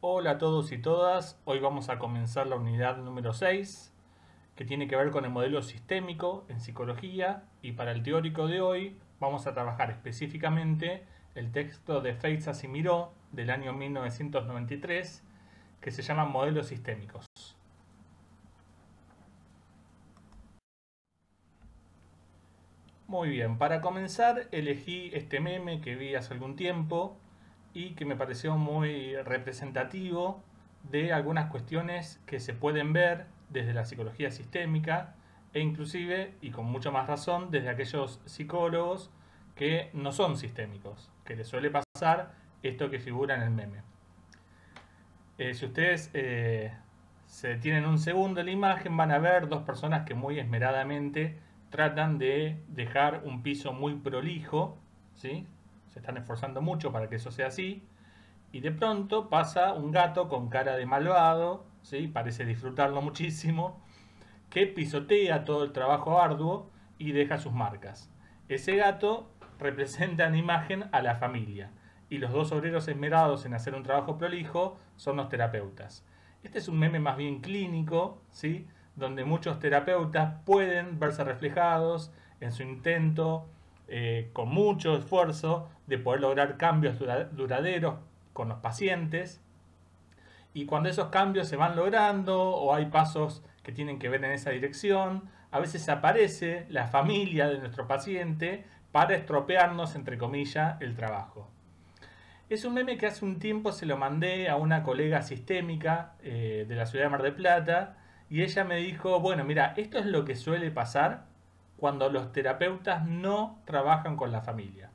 Hola a todos y todas, hoy vamos a comenzar la unidad número 6, que tiene que ver con el modelo sistémico en psicología, y para el teórico de hoy vamos a trabajar específicamente el texto de Feixas y Miró del año 1993, que se llama Modelos Sistémicos. Muy bien, para comenzar elegí este meme que vi hace algún tiempo y que me pareció muy representativo de algunas cuestiones que se pueden ver desde la psicología sistémica e inclusive, y con mucha más razón, desde aquellos psicólogos que no son sistémicos, que les suele pasar esto que figura en el meme. Si ustedes se detienen un segundo en la imagen, van a ver dos personas que muy esmeradamente tratan de dejar un piso muy prolijo, ¿sí? Se están esforzando mucho para que eso sea así, y de pronto pasa un gato con cara de malvado, ¿sí? Parece disfrutarlo muchísimo, que pisotea todo el trabajo arduo y deja sus marcas. Ese gato representa en imagen a la familia, y los dos obreros esmerados en hacer un trabajo prolijo son los terapeutas. Este es un meme más bien clínico, ¿sí? Donde muchos terapeutas pueden verse reflejados en su intento, con mucho esfuerzo, de poder lograr cambios duraderos con los pacientes. Y cuando esos cambios se van logrando o hay pasos que tienen que ver en esa dirección, a veces aparece la familia de nuestro paciente para estropearnos, entre comillas, el trabajo. Es un meme que hace un tiempo se lo mandé a una colega sistémica de la ciudad de Mar del Plata, y ella me dijo, bueno, mira, esto es lo que suele pasar cuando los terapeutas no trabajan con la familia.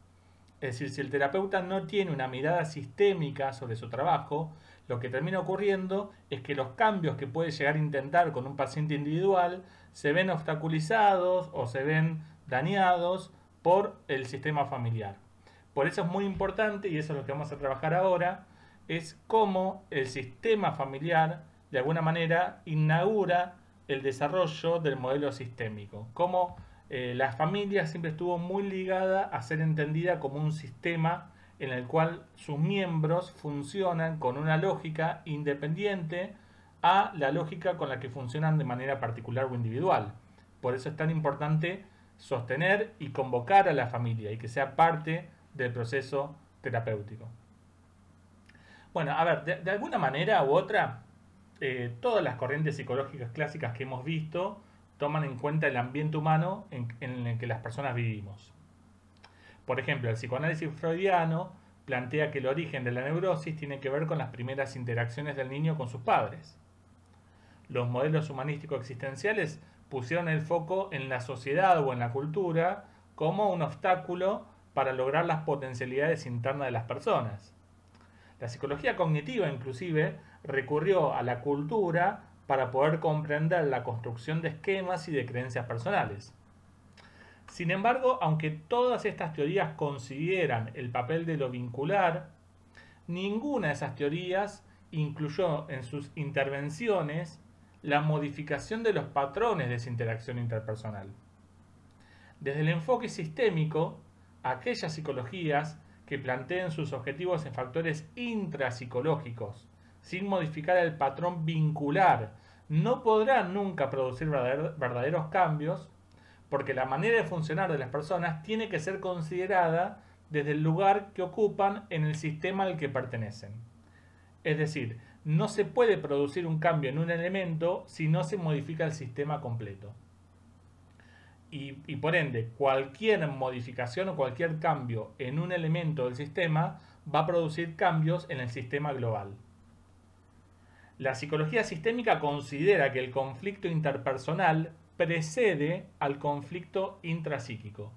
Es decir, si el terapeuta no tiene una mirada sistémica sobre su trabajo, lo que termina ocurriendo es que los cambios que puede llegar a intentar con un paciente individual se ven obstaculizados o se ven dañados por el sistema familiar. Por eso es muy importante, y eso es lo que vamos a trabajar ahora, es cómo el sistema familiar de alguna manera inaugura el desarrollo del modelo sistémico. Cómo la familia siempre estuvo muy ligada a ser entendida como un sistema en el cual sus miembros funcionan con una lógica independiente a la lógica con la que funcionan de manera particular o individual. Por eso es tan importante sostener y convocar a la familia y que sea parte del proceso terapéutico. Bueno, a ver, de alguna manera u otra, todas las corrientes psicológicas clásicas que hemos visto toman en cuenta el ambiente humano en el que las personas vivimos. Por ejemplo, el psicoanálisis freudiano plantea que el origen de la neurosis tiene que ver con las primeras interacciones del niño con sus padres. Los modelos humanísticos existenciales pusieron el foco en la sociedad o en la cultura como un obstáculo para lograr las potencialidades internas de las personas. La psicología cognitiva, inclusive, recurrió a la cultura para poder comprender la construcción de esquemas y de creencias personales. Sin embargo, aunque todas estas teorías consideran el papel de lo vincular, ninguna de esas teorías incluyó en sus intervenciones la modificación de los patrones de esa interacción interpersonal. Desde el enfoque sistémico, aquellas psicologías que planteen sus objetivos en factores intrapsicológicos, sin modificar el patrón vincular, no podrán nunca producir verdaderos cambios, porque la manera de funcionar de las personas tiene que ser considerada desde el lugar que ocupan en el sistema al que pertenecen. Es decir, no se puede producir un cambio en un elemento si no se modifica el sistema completo. Y por ende, cualquier modificación o cualquier cambio en un elemento del sistema va a producir cambios en el sistema global. La psicología sistémica considera que el conflicto interpersonal precede al conflicto intrapsíquico.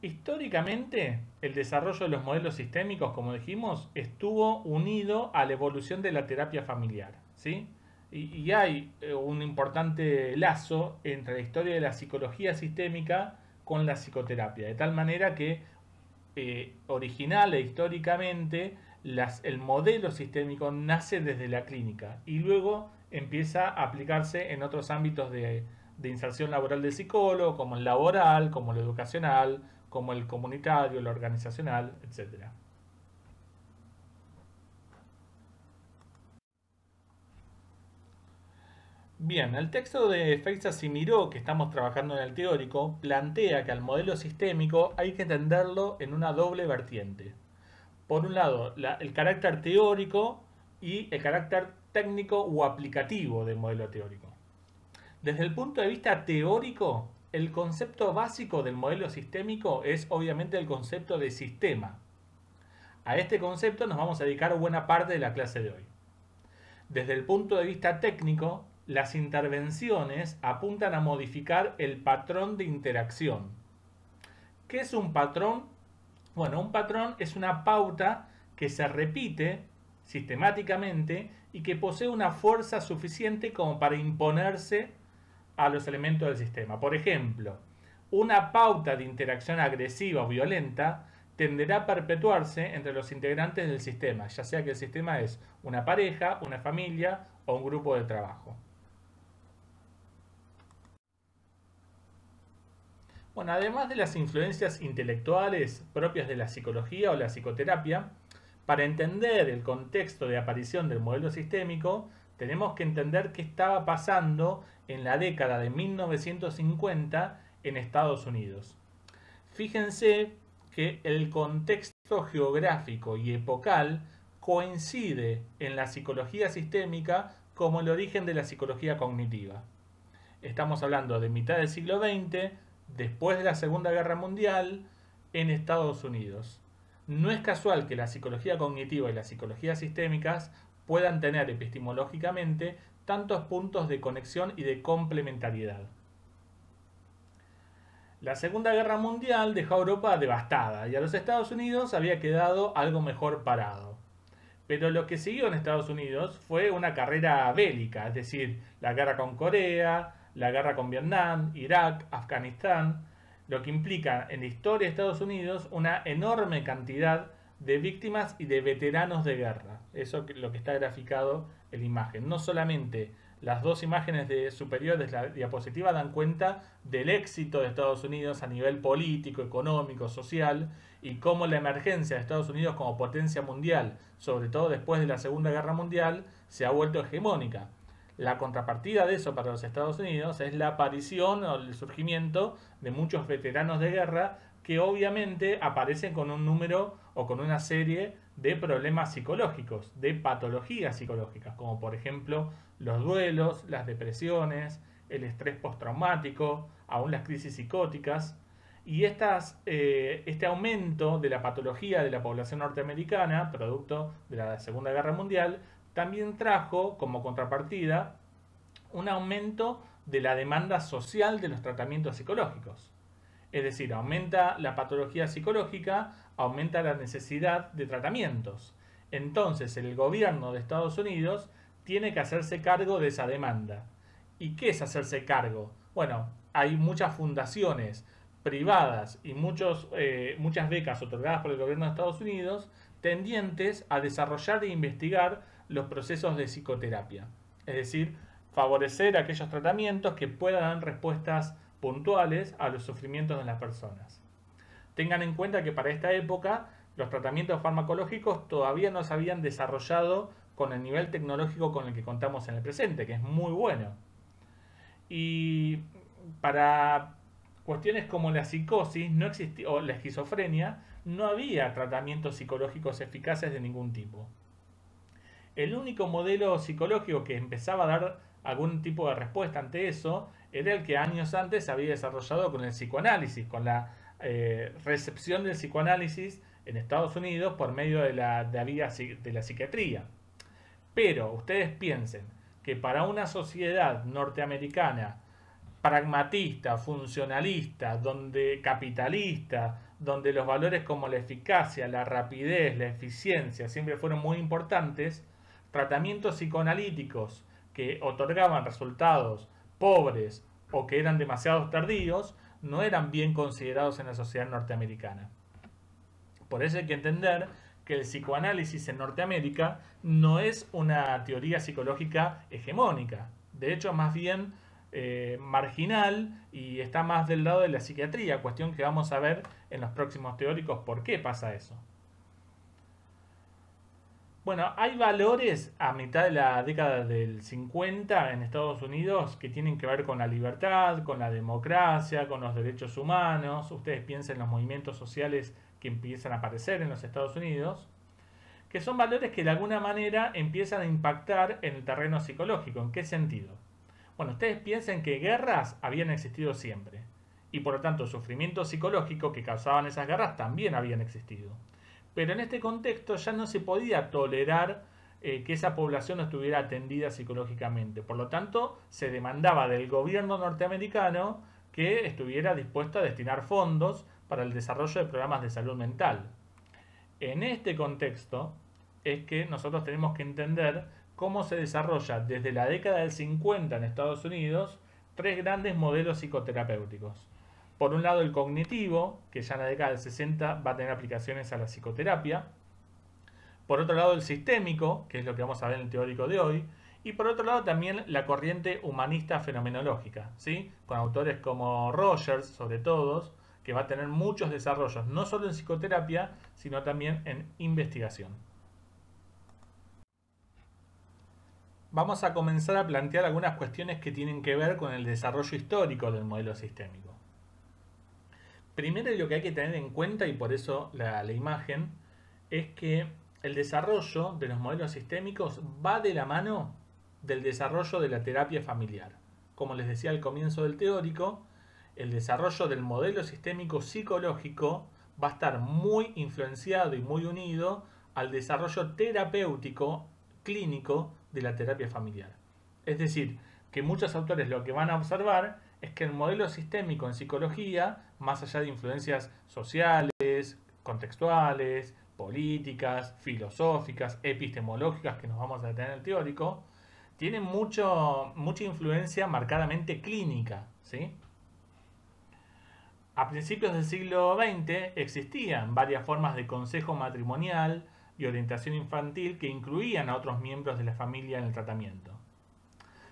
Históricamente, el desarrollo de los modelos sistémicos, como dijimos, estuvo unido a la evolución de la terapia familiar, ¿sí? Y hay un importante lazo entre la historia de la psicología sistémica con la psicoterapia, de tal manera que original e históricamente el modelo sistémico nace desde la clínica y luego empieza a aplicarse en otros ámbitos de inserción laboral del psicólogo, como el laboral, como el educacional, como el comunitario, el organizacional, etc. Bien, el texto de Feixas y Miró, que estamos trabajando en el teórico, plantea que al modelo sistémico hay que entenderlo en una doble vertiente. Por un lado, el carácter teórico y el carácter técnico o aplicativo del modelo teórico. Desde el punto de vista teórico, el concepto básico del modelo sistémico es obviamente el concepto de sistema. A este concepto nos vamos a dedicar buena parte de la clase de hoy. Desde el punto de vista técnico, las intervenciones apuntan a modificar el patrón de interacción. ¿Qué es un patrón? Bueno, un patrón es una pauta que se repite sistemáticamente y que posee una fuerza suficiente como para imponerse a los elementos del sistema. Por ejemplo, una pauta de interacción agresiva o violenta tenderá a perpetuarse entre los integrantes del sistema, ya sea que el sistema es una pareja, una familia o un grupo de trabajo. Bueno, además de las influencias intelectuales propias de la psicología o la psicoterapia, para entender el contexto de aparición del modelo sistémico, tenemos que entender qué estaba pasando en la década de 1950 en Estados Unidos. Fíjense que el contexto geográfico y epocal coincide en la psicología sistémica como el origen de la psicología cognitiva. Estamos hablando de mitad del siglo XX, después de la Segunda Guerra Mundial, en Estados Unidos. No es casual que la psicología cognitiva y las psicologías sistémicas puedan tener epistemológicamente tantos puntos de conexión y de complementariedad. La Segunda Guerra Mundial dejó a Europa devastada y a los Estados Unidos había quedado algo mejor parado. Pero lo que siguió en Estados Unidos fue una carrera bélica, es decir, la guerra con Corea, la guerra con Vietnam, Irak, Afganistán, lo que implica en la historia de Estados Unidos una enorme cantidad de víctimas y de veteranos de guerra. Eso es lo que está graficado en la imagen. No solamente las dos imágenes superiores de la diapositiva dan cuenta del éxito de Estados Unidos a nivel político, económico, social, y cómo la emergencia de Estados Unidos como potencia mundial, sobre todo después de la Segunda Guerra Mundial, se ha vuelto hegemónica. La contrapartida de eso para los Estados Unidos es la aparición o el surgimiento de muchos veteranos de guerra que obviamente aparecen con un número o con una serie de problemas psicológicos, de patologías psicológicas, como por ejemplo los duelos, las depresiones, el estrés postraumático, aún las crisis psicóticas. Y este aumento de la patología de la población norteamericana, producto de la Segunda Guerra Mundial, también trajo como contrapartida un aumento de la demanda social de los tratamientos psicológicos. Es decir, aumenta la patología psicológica, aumenta la necesidad de tratamientos. Entonces el gobierno de Estados Unidos tiene que hacerse cargo de esa demanda. ¿Y qué es hacerse cargo? Bueno, hay muchas fundaciones privadas y muchas becas otorgadas por el gobierno de Estados Unidos tendientes a desarrollar e investigar los procesos de psicoterapia. Es decir, favorecer aquellos tratamientos que puedan dar respuestas puntuales a los sufrimientos de las personas. Tengan en cuenta que para esta época los tratamientos farmacológicos todavía no se habían desarrollado con el nivel tecnológico con el que contamos en el presente, que es muy bueno. Y para cuestiones como la psicosis no existía, o la esquizofrenia, no había tratamientos psicológicos eficaces de ningún tipo. El único modelo psicológico que empezaba a dar algún tipo de respuesta ante eso era el que años antes se había desarrollado con el psicoanálisis, con la recepción del psicoanálisis en Estados Unidos por medio de la psiquiatría. Pero ustedes piensen que para una sociedad norteamericana pragmatista, funcionalista, capitalista, donde los valores como la eficacia, la rapidez, la eficiencia siempre fueron muy importantes, tratamientos psicoanalíticos que otorgaban resultados pobres o que eran demasiado tardíos no eran bien considerados en la sociedad norteamericana. Por eso hay que entender que el psicoanálisis en Norteamérica no es una teoría psicológica hegemónica. De hecho, más bien marginal y está más del lado de la psiquiatría, cuestión que vamos a ver en los próximos teóricos por qué pasa eso. Bueno, hay valores a mitad de la década del 50 en Estados Unidos que tienen que ver con la libertad, con la democracia, con los derechos humanos. Ustedes piensen en los movimientos sociales que empiezan a aparecer en los Estados Unidos, que son valores que de alguna manera empiezan a impactar en el terreno psicológico. ¿En qué sentido? Bueno, ustedes piensen que guerras habían existido siempre y por lo tanto el sufrimiento psicológico que causaban esas guerras también habían existido. Pero en este contexto ya no se podía tolerar que esa población no estuviera atendida psicológicamente. Por lo tanto, se demandaba del gobierno norteamericano que estuviera dispuesto a destinar fondos para el desarrollo de programas de salud mental. En este contexto es que nosotros tenemos que entender cómo se desarrolla desde la década del 50 en Estados Unidos tres grandes modelos psicoterapéuticos. Por un lado el cognitivo, que ya en la década del 60 va a tener aplicaciones a la psicoterapia. Por otro lado el sistémico, que es lo que vamos a ver en el teórico de hoy. Y por otro lado también la corriente humanista fenomenológica, ¿sí? Con autores como Rogers, sobre todo, que va a tener muchos desarrollos, no solo en psicoterapia, sino también en investigación. Vamos a comenzar a plantear algunas cuestiones que tienen que ver con el desarrollo histórico del modelo sistémico. Primero lo que hay que tener en cuenta, y por eso la imagen, es que el desarrollo de los modelos sistémicos va de la mano del desarrollo de la terapia familiar. Como les decía al comienzo del teórico, el desarrollo del modelo sistémico psicológico va a estar muy influenciado y muy unido al desarrollo terapéutico clínico de la terapia familiar. Es decir, que muchos autores lo que van a observar es que el modelo sistémico en psicología, más allá de influencias sociales, contextuales, políticas, filosóficas, epistemológicas que nos vamos a detener en el teórico, tiene mucha influencia marcadamente clínica, ¿sí? A principios del siglo XX existían varias formas de consejo matrimonial y orientación infantil que incluían a otros miembros de la familia en el tratamiento.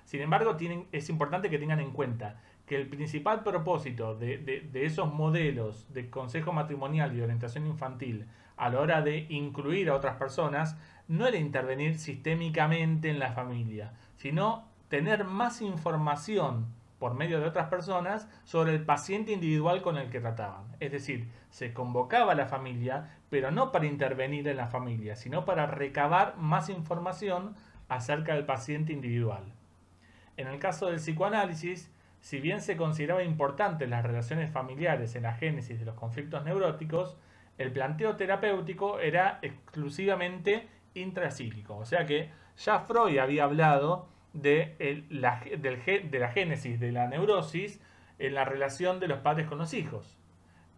Sin embargo, es importante que tengan en cuenta que el principal propósito de esos modelos de consejo matrimonial y orientación infantil a la hora de incluir a otras personas no era intervenir sistémicamente en la familia, sino tener más información por medio de otras personas sobre el paciente individual con el que trataban. Es decir, se convocaba a la familia, pero no para intervenir en la familia, sino para recabar más información acerca del paciente individual. En el caso del psicoanálisis, si bien se consideraba importante las relaciones familiares en la génesis de los conflictos neuróticos, el planteo terapéutico era exclusivamente intrapsíquico. O sea que ya Freud había hablado de la génesis de la neurosis en la relación de los padres con los hijos.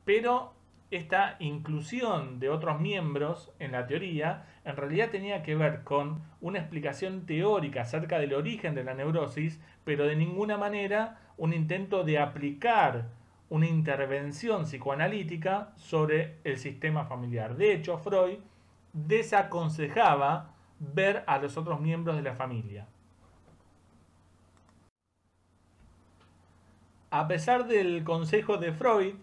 Pero esta inclusión de otros miembros en la teoría en realidad tenía que ver con una explicación teórica acerca del origen de la neurosis, pero de ninguna manera un intento de aplicar una intervención psicoanalítica sobre el sistema familiar. De hecho, Freud desaconsejaba ver a los otros miembros de la familia. A pesar del consejo de Freud,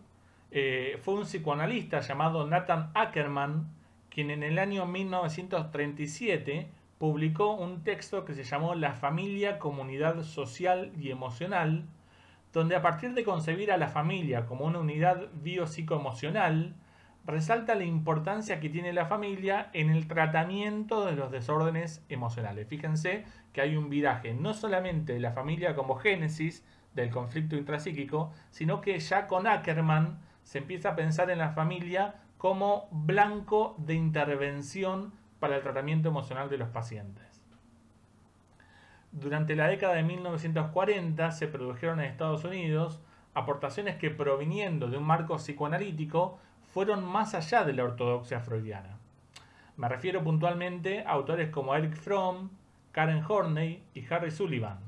fue un psicoanalista llamado Nathan Ackerman quien en el año 1937 publicó un texto que se llamó La familia, comunidad social y emocional, donde a partir de concebir a la familia como una unidad biopsicoemocional, resalta la importancia que tiene la familia en el tratamiento de los desórdenes emocionales. Fíjense que hay un viraje no solamente de la familia como génesis del conflicto intrapsíquico, sino que ya con Ackerman se empieza a pensar en la familia como blanco de intervención para el tratamiento emocional de los pacientes. Durante la década de 1940 se produjeron en Estados Unidos aportaciones que, proviniendo de un marco psicoanalítico, fueron más allá de la ortodoxia freudiana. Me refiero puntualmente a autores como Erich Fromm, Karen Horney y Harry Sullivan,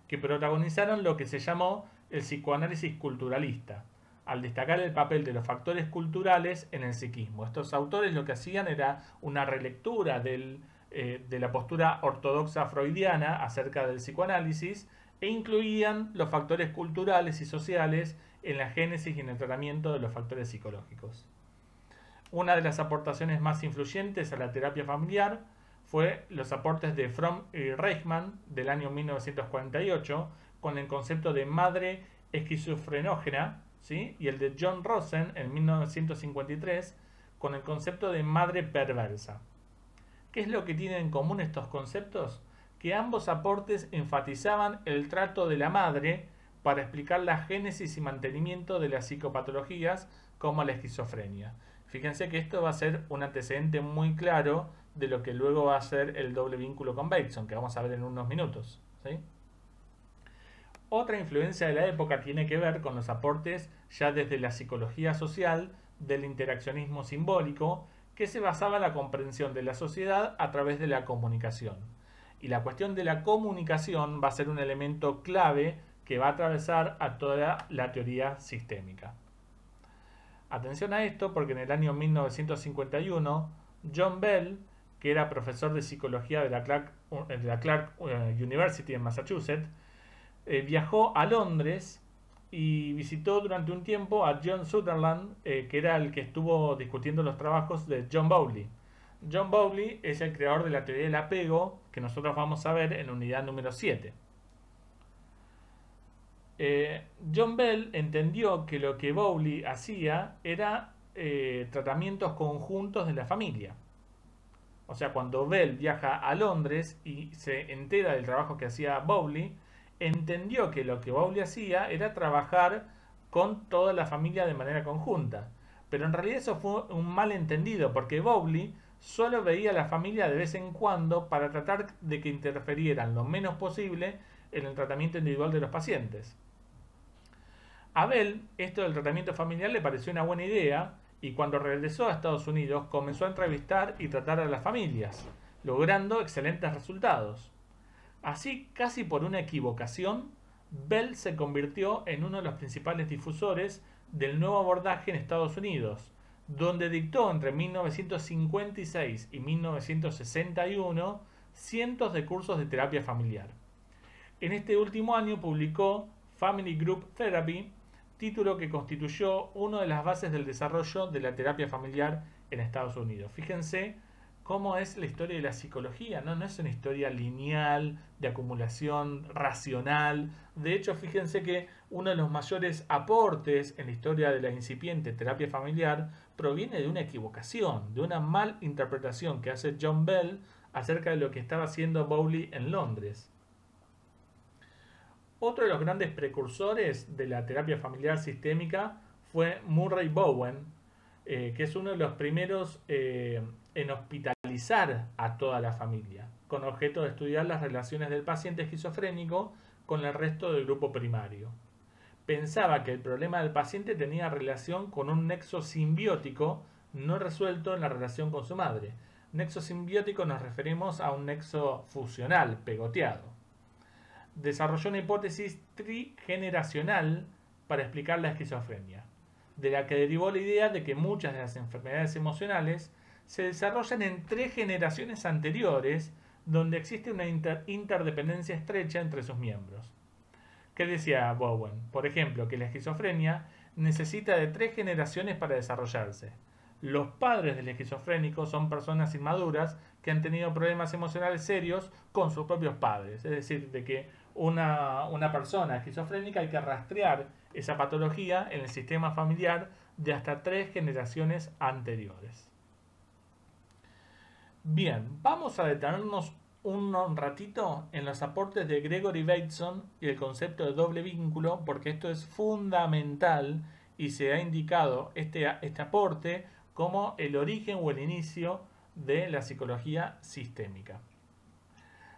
que protagonizaron lo que se llamó el psicoanálisis culturalista, al destacar el papel de los factores culturales en el psiquismo. Estos autores lo que hacían era una relectura de la postura ortodoxa freudiana acerca del psicoanálisis e incluían los factores culturales y sociales en la génesis y en el tratamiento de los factores psicológicos. Una de las aportaciones más influyentes a la terapia familiar fue los aportes de Fromm y Reichmann del año 1948 con el concepto de madre esquizofrenógena, ¿sí? Y el de John Rosen en 1953 con el concepto de madre perversa. ¿Qué es lo que tienen en común estos conceptos? Que ambos aportes enfatizaban el trato de la madre para explicar la génesis y mantenimiento de las psicopatologías como la esquizofrenia. Fíjense que esto va a ser un antecedente muy claro de lo que luego va a ser el doble vínculo con Bateson, que vamos a ver en unos minutos, ¿sí? Otra influencia de la época tiene que ver con los aportes ya desde la psicología social del interaccionismo simbólico, que se basaba en la comprensión de la sociedad a través de la comunicación. Y la cuestión de la comunicación va a ser un elemento clave que va a atravesar a toda la teoría sistémica. Atención a esto porque en el año 1951 John Bell, que era profesor de psicología de la Clark University en Massachusetts, viajó a Londres y visitó durante un tiempo a John Sutherland, que era el que estuvo discutiendo los trabajos de John Bowlby. John Bowlby es el creador de la teoría del apego, que nosotros vamos a ver en la unidad número 7. John Bell entendió que lo que Bowlby hacía era tratamientos conjuntos de la familia. O sea, cuando Bell viaja a Londres y se entera del trabajo que hacía Bowlby, entendió que lo que Bowlby hacía era trabajar con toda la familia de manera conjunta. Pero en realidad eso fue un malentendido, porque Bowlby solo veía a la familia de vez en cuando para tratar de que interferieran lo menos posible en el tratamiento individual de los pacientes. A Bell esto del tratamiento familiar le pareció una buena idea y cuando regresó a Estados Unidos comenzó a entrevistar y tratar a las familias, logrando excelentes resultados. Así, casi por una equivocación, Bell se convirtió en uno de los principales difusores del nuevo abordaje en Estados Unidos, donde dictó entre 1956 y 1961 cientos de cursos de terapia familiar. En este último año publicó Family Group Therapy, título que constituyó una de las bases del desarrollo de la terapia familiar en Estados Unidos. Fíjense cómo es la historia de la psicología, ¿no? No es una historia lineal, de acumulación racional. De hecho, fíjense que uno de los mayores aportes en la historia de la incipiente terapia familiar proviene de una equivocación, de una mal interpretación que hace John Bell acerca de lo que estaba haciendo Bowlby en Londres. Otro de los grandes precursores de la terapia familiar sistémica fue Murray Bowen, que es uno de los primeros en hospitalizar a toda la familia, con objeto de estudiar las relaciones del paciente esquizofrénico con el resto del grupo primario. Pensaba que el problema del paciente tenía relación con un nexo simbiótico no resuelto en la relación con su madre. Nexo simbiótico nos referimos a un nexo fusional, pegoteado. Desarrolló una hipótesis trigeneracional para explicar la esquizofrenia, de la que derivó la idea de que muchas de las enfermedades emocionales se desarrollan en 3 generaciones anteriores, donde existe una interdependencia estrecha entre sus miembros. ¿Qué decía Bowen? Por ejemplo, que la esquizofrenia necesita de 3 generaciones para desarrollarse. Los padres del esquizofrénico son personas inmaduras que han tenido problemas emocionales serios con sus propios padres. Es decir, de que una persona esquizofrénica hay que rastrear esa patología en el sistema familiar de hasta 3 generaciones anteriores. Bien, vamos a detenernos un ratito en los aportes de Gregory Bateson y el concepto de doble vínculo, porque esto es fundamental y se ha indicado este aporte como el origen o el inicio de la psicología sistémica.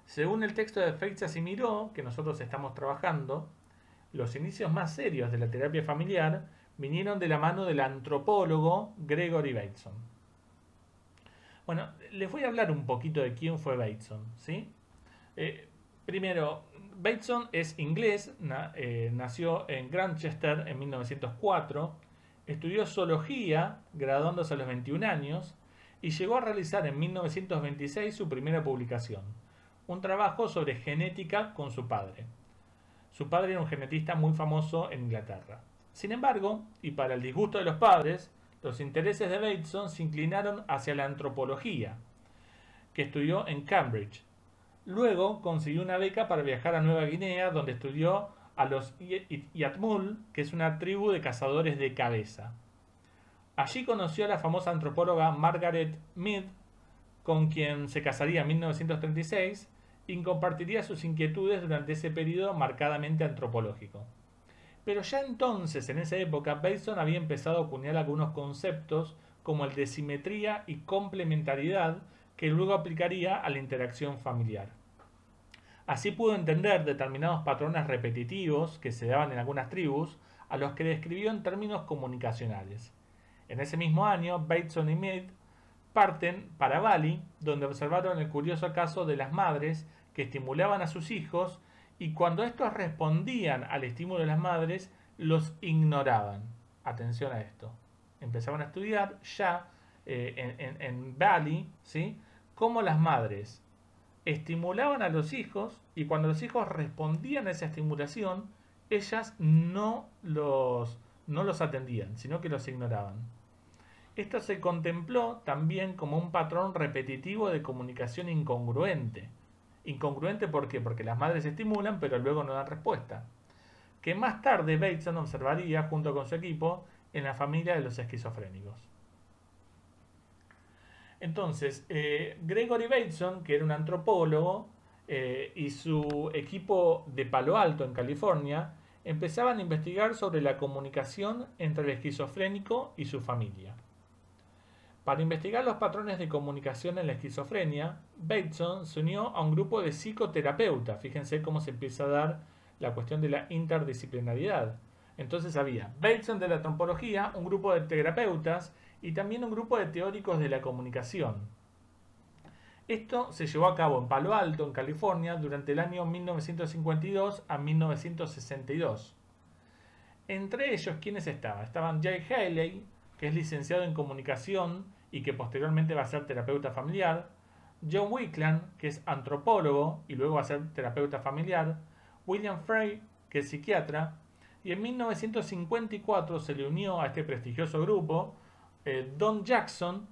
Según el texto de Freixas y Miró, que nosotros estamos trabajando, los inicios más serios de la terapia familiar vinieron de la mano del antropólogo Gregory Bateson. Bueno, les voy a hablar un poquito de quién fue Bateson, ¿sí? Primero, Bateson es inglés, nació en Grantchester en 1904, estudió zoología, graduándose a los 21 años, y llegó a realizar en 1926 su primera publicación, un trabajo sobre genética con su padre. Su padre era un genetista muy famoso en Inglaterra. Sin embargo, y para el disgusto de los padres, los intereses de Bateson se inclinaron hacia la antropología, que estudió en Cambridge. Luego consiguió una beca para viajar a Nueva Guinea, donde estudió a los Yatmul, que es una tribu de cazadores de cabeza. Allí conoció a la famosa antropóloga Margaret Mead, con quien se casaría en 1936 y compartiría sus inquietudes durante ese periodo marcadamente antropológico. Pero ya entonces, en esa época, Bateson había empezado a acuñar algunos conceptos como el de simetría y complementariedad que luego aplicaría a la interacción familiar. Así pudo entender determinados patrones repetitivos que se daban en algunas tribus, a los que describió en términos comunicacionales. En ese mismo año, Bateson y Mead parten para Bali, donde observaron el curioso caso de las madres que estimulaban a sus hijos y cuando estos respondían al estímulo de las madres, los ignoraban. Atención a esto. Empezaban a estudiar ya en Bali, ¿sí?, cómo las madres estimulaban a los hijos y cuando los hijos respondían a esa estimulación, ellas no los atendían, sino que los ignoraban. Esto se contempló también como un patrón repetitivo de comunicación incongruente. Incongruente ¿por qué? Porque las madres estimulan pero luego no dan respuesta. Que más tarde Bateson observaría junto con su equipo en la familia de los esquizofrénicos. Entonces, Gregory Bateson, que era un antropólogo, y su equipo de Palo Alto, en California, empezaban a investigar sobre la comunicación entre el esquizofrénico y su familia. Para investigar los patrones de comunicación en la esquizofrenia, Bateson se unió a un grupo de psicoterapeutas. Fíjense cómo se empieza a dar la cuestión de la interdisciplinariedad. Entonces había Bateson de la antropología, un grupo de terapeutas y también un grupo de teóricos de la comunicación. Esto se llevó a cabo en Palo Alto, en California, durante el año 1952 a 1962. Entre ellos, ¿quiénes estaban? Estaban Jay Haley, que es licenciado en comunicación y que posteriormente va a ser terapeuta familiar, John Wickland, que es antropólogo y luego va a ser terapeuta familiar, William Frey, que es psiquiatra, y en 1954 se le unió a este prestigioso grupo Don Jackson,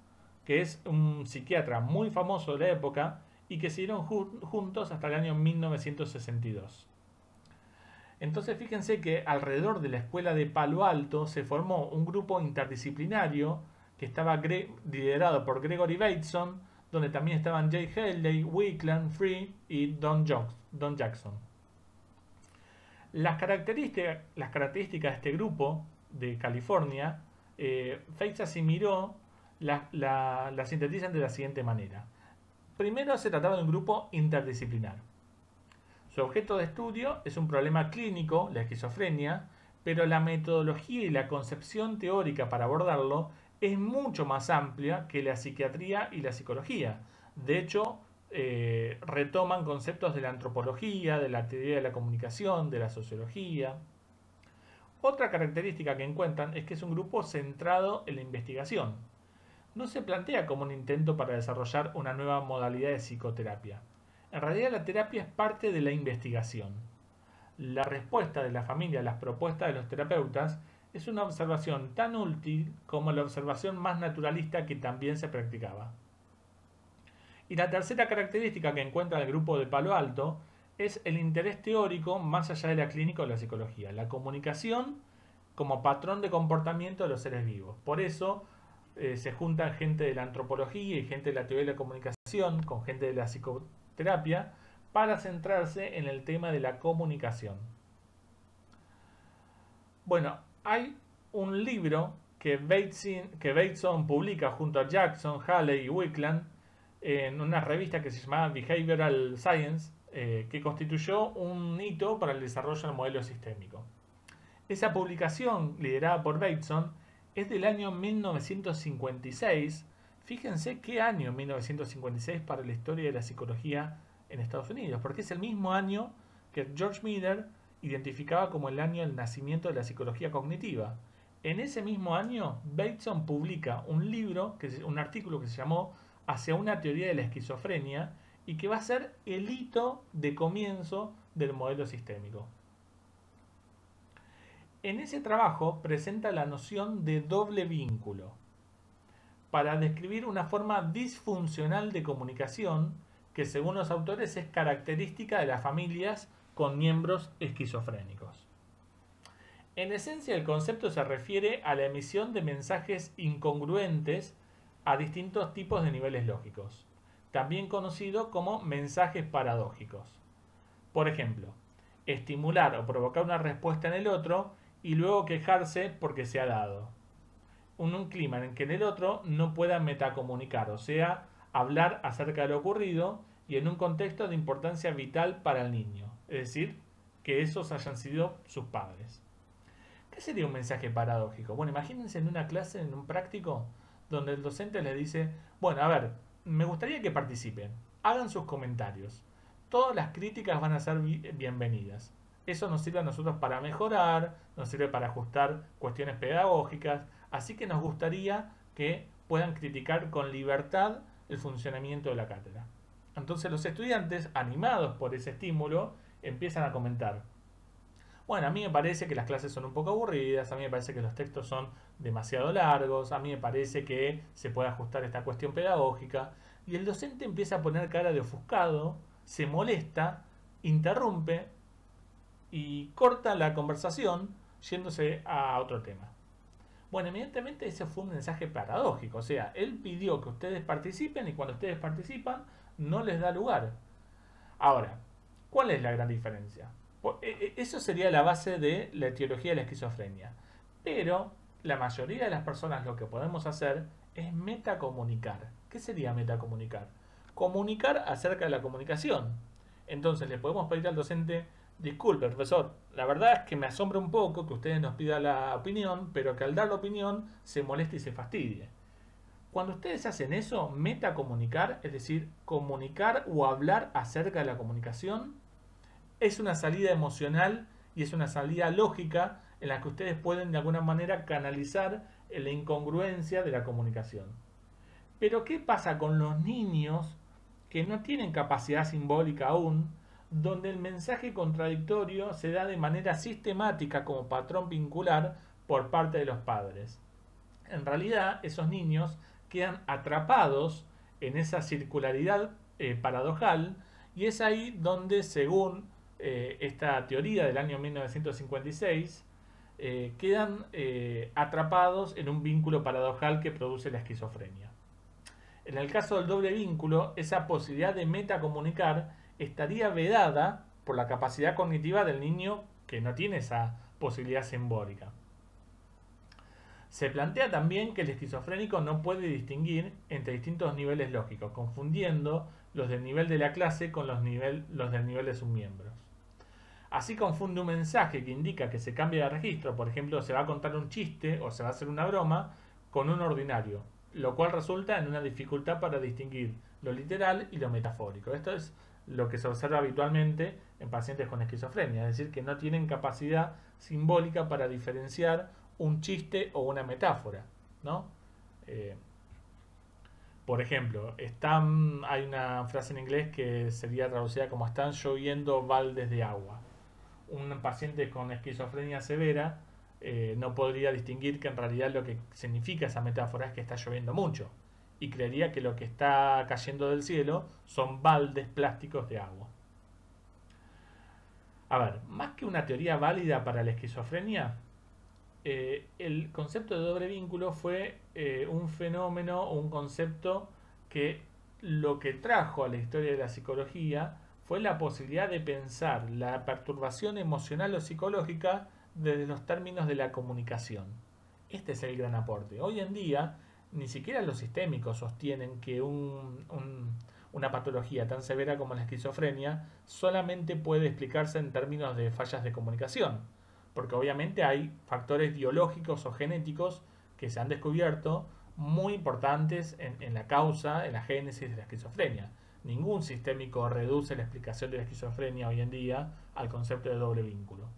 que es un psiquiatra muy famoso de la época y que siguieron juntos hasta el año 1962. Entonces fíjense que alrededor de la escuela de Palo Alto se formó un grupo interdisciplinario que estaba liderado por Gregory Bateson, donde también estaban Jay Haley, Wickland, Free y Don Jackson. Las características de este grupo de California, Feitz asimiló, la sintetizan de la siguiente manera. Primero, se trataba de un grupo interdisciplinar. Su objeto de estudio es un problema clínico, la esquizofrenia, pero la metodología y la concepción teórica para abordarlo es mucho más amplia que la psiquiatría y la psicología. De hecho, retoman conceptos de la antropología, de la teoría de la comunicación, de la sociología. Otra característica que encuentran es que es un grupo centrado en la investigación. No se plantea como un intento para desarrollar una nueva modalidad de psicoterapia. En realidad la terapia es parte de la investigación. La respuesta de la familia a las propuestas de los terapeutas es una observación tan útil como la observación más naturalista que también se practicaba. Y la tercera característica que encuentra el grupo de Palo Alto es el interés teórico más allá de la clínica o la psicología, la comunicación como patrón de comportamiento de los seres vivos. Por eso se juntan gente de la antropología y gente de la teoría de la comunicación con gente de la psicoterapia para centrarse en el tema de la comunicación. Bueno, hay un libro que Bateson publica junto a Jackson, Haley y Wickland en una revista que se llamaba Behavioral Science, que constituyó un hito para el desarrollo del modelo sistémico. Esa publicación, liderada por Bateson, es del año 1956. Fíjense qué año 1956 para la historia de la psicología en Estados Unidos, porque es el mismo año que George Miller identificaba como el año del nacimiento de la psicología cognitiva. En ese mismo año, Bateson publica un artículo que se llamó Hacia una teoría de la esquizofrenia y que va a ser el hito de comienzo del modelo sistémico. En ese trabajo presenta la noción de doble vínculo para describir una forma disfuncional de comunicación que según los autores es característica de las familias con miembros esquizofrénicos. En esencia, el concepto se refiere a la emisión de mensajes incongruentes a distintos tipos de niveles lógicos, también conocido como mensajes paradójicos. Por ejemplo, estimular o provocar una respuesta en el otro y luego quejarse porque se ha dado. Un clima en que en el otro no pueda metacomunicar, o sea, hablar acerca de lo ocurrido y en un contexto de importancia vital para el niño, es decir, que esos hayan sido sus padres. ¿Qué sería un mensaje paradójico? Bueno, imagínense en una clase, en un práctico, donde el docente les dice, bueno, a ver, me gustaría que participen, hagan sus comentarios. Todas las críticas van a ser bienvenidas. Eso nos sirve a nosotros para mejorar, nos sirve para ajustar cuestiones pedagógicas, así que nos gustaría que puedan criticar con libertad el funcionamiento de la cátedra. Entonces los estudiantes, animados por ese estímulo, empiezan a comentar. Bueno, a mí me parece que las clases son un poco aburridas, a mí me parece que los textos son demasiado largos, a mí me parece que se puede ajustar esta cuestión pedagógica, y el docente empieza a poner cara de ofuscado, se molesta, interrumpe y corta la conversación yéndose a otro tema. Bueno, evidentemente ese fue un mensaje paradójico, o sea, él pidió que ustedes participen y cuando ustedes participan no les da lugar. Ahora, ¿cuál es la gran diferencia? Eso sería la base de la etiología de la esquizofrenia. Pero la mayoría de las personas lo que podemos hacer es metacomunicar. ¿Qué sería metacomunicar? Comunicar acerca de la comunicación. Entonces le podemos pedir al docente, disculpe profesor, la verdad es que me asombra un poco que ustedes nos pidan la opinión, pero que al dar la opinión se moleste y se fastidie. Cuando ustedes hacen eso, metacomunicar, es decir, comunicar o hablar acerca de la comunicación, es una salida emocional y es una salida lógica en la que ustedes pueden de alguna manera canalizar la incongruencia de la comunicación. Pero ¿qué pasa con los niños que no tienen capacidad simbólica aún, donde el mensaje contradictorio se da de manera sistemática como patrón vincular por parte de los padres? En realidad, esos niños quedan atrapados en esa circularidad paradojal y es ahí donde, según esta teoría del año 1956, quedan atrapados en un vínculo paradojal que produce la esquizofrenia. En el caso del doble vínculo, esa posibilidad de metacomunicar estaría vedada por la capacidad cognitiva del niño que no tiene esa posibilidad simbólica. Se plantea también que el esquizofrénico no puede distinguir entre distintos niveles lógicos, confundiendo los del nivel de la clase con los del nivel de sus miembros. Así confunde un mensaje que indica que se cambia de registro, por ejemplo, se va a contar un chiste o se va a hacer una broma, con un ordinario, lo cual resulta en una dificultad para distinguir lo literal y lo metafórico. Esto es lo que se observa habitualmente en pacientes con esquizofrenia, es decir, que no tienen capacidad simbólica para diferenciar un chiste o una metáfora, ¿no? Por ejemplo, hay una frase en inglés que sería traducida como están lloviendo baldes de agua. Un paciente con esquizofrenia severa no podría distinguir que en realidad lo que significa esa metáfora es que está lloviendo mucho y creería que lo que está cayendo del cielo son baldes plásticos de agua. A ver, más que una teoría válida para la esquizofrenia, el concepto de doble vínculo fue un fenómeno o un concepto que lo que trajo a la historia de la psicología fue la posibilidad de pensar la perturbación emocional o psicológica desde los términos de la comunicación. Este es el gran aporte. Hoy en día, ni siquiera los sistémicos sostienen que una patología tan severa como la esquizofrenia solamente puede explicarse en términos de fallas de comunicación, porque obviamente hay factores biológicos o genéticos que se han descubierto muy importantes en la causa, en la génesis de la esquizofrenia. Ningún sistémico reduce la explicación de la esquizofrenia hoy en día al concepto de doble vínculo.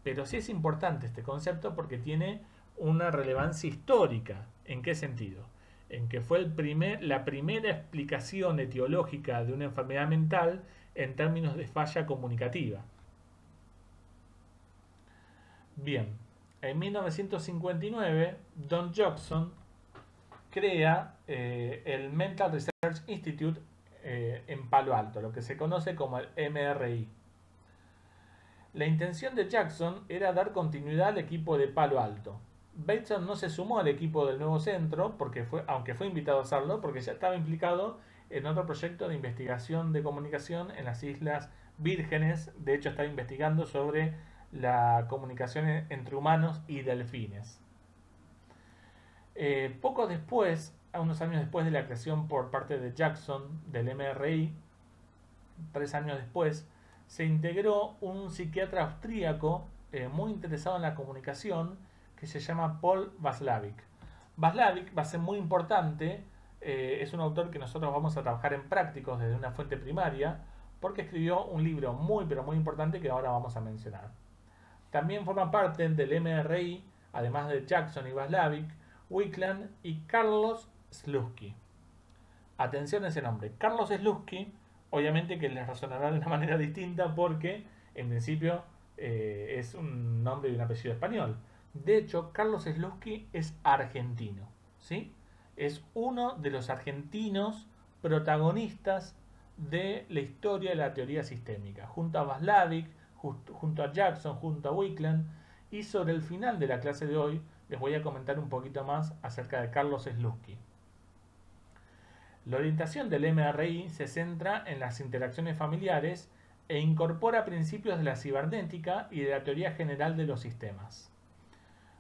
Pero sí es importante este concepto porque tiene una relevancia histórica. ¿En qué sentido? En que fue la primera explicación etiológica de una enfermedad mental en términos de falla comunicativa. Bien, En 1959, Don Jackson crea el Mental Research Institute en Palo Alto, lo que se conoce como el MRI. La intención de Jackson era dar continuidad al equipo de Palo Alto. Bateson no se sumó al equipo del nuevo centro, aunque fue invitado a hacerlo, porque ya estaba implicado en otro proyecto de investigación de comunicación en las Islas Vírgenes. De hecho, estaba investigando sobre la comunicación entre humanos y delfines. Poco después, unos años después de la creación por parte de Jackson del MRI, 3 años después, se integró un psiquiatra austríaco muy interesado en la comunicación que se llama Paul Watzlawick. Watzlawick va a ser muy importante, es un autor que nosotros vamos a trabajar en prácticos desde una fuente primaria, porque escribió un libro muy pero muy importante que ahora vamos a mencionar. También forman parte del MRI, además de Jackson y Watzlawick, Wickland y Carlos Slutsky. Atención a ese nombre. Carlos Slutsky, obviamente que les resonará de una manera distinta porque en principio es un nombre y un apellido español. De hecho, Carlos Slutsky es argentino, ¿sí? Es uno de los argentinos protagonistas de la historia de la teoría sistémica, junto a Watzlawick, junto a Jackson, junto a Wickland, y sobre el final de la clase de hoy les voy a comentar un poquito más acerca de Carlos Slutsky. La orientación del MRI se centra en las interacciones familiares e incorpora principios de la cibernética y de la teoría general de los sistemas.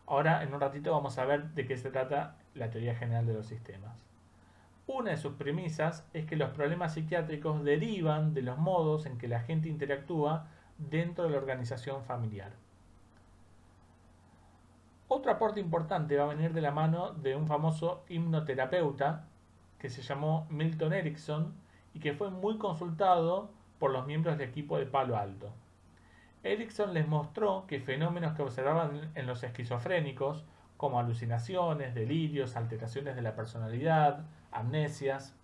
Ahora, en un ratito, vamos a ver de qué se trata la teoría general de los sistemas. Una de sus premisas es que los problemas psiquiátricos derivan de los modos en que la gente interactúa dentro de la organización familiar. Otro aporte importante va a venir de la mano de un famoso hipnoterapeuta que se llamó Milton Erickson y que fue muy consultado por los miembros del equipo de Palo Alto. Erickson les mostró que fenómenos que observaban en los esquizofrénicos, como alucinaciones, delirios, alteraciones de la personalidad, amnesias,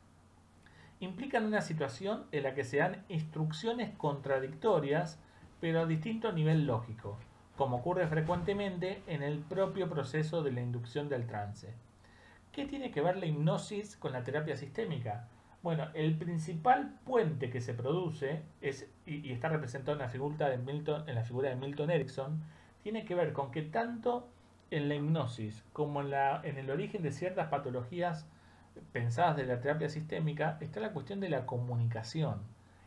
implican una situación en la que se dan instrucciones contradictorias, pero a distinto nivel lógico, como ocurre frecuentemente en el propio proceso de la inducción del trance. ¿Qué tiene que ver la hipnosis con la terapia sistémica? Bueno, el principal puente que se produce y está representado en la figura de Milton Erickson, tiene que ver con que tanto en la hipnosis como en el origen de ciertas patologías pensadas de la terapia sistémica está la cuestión de la comunicación,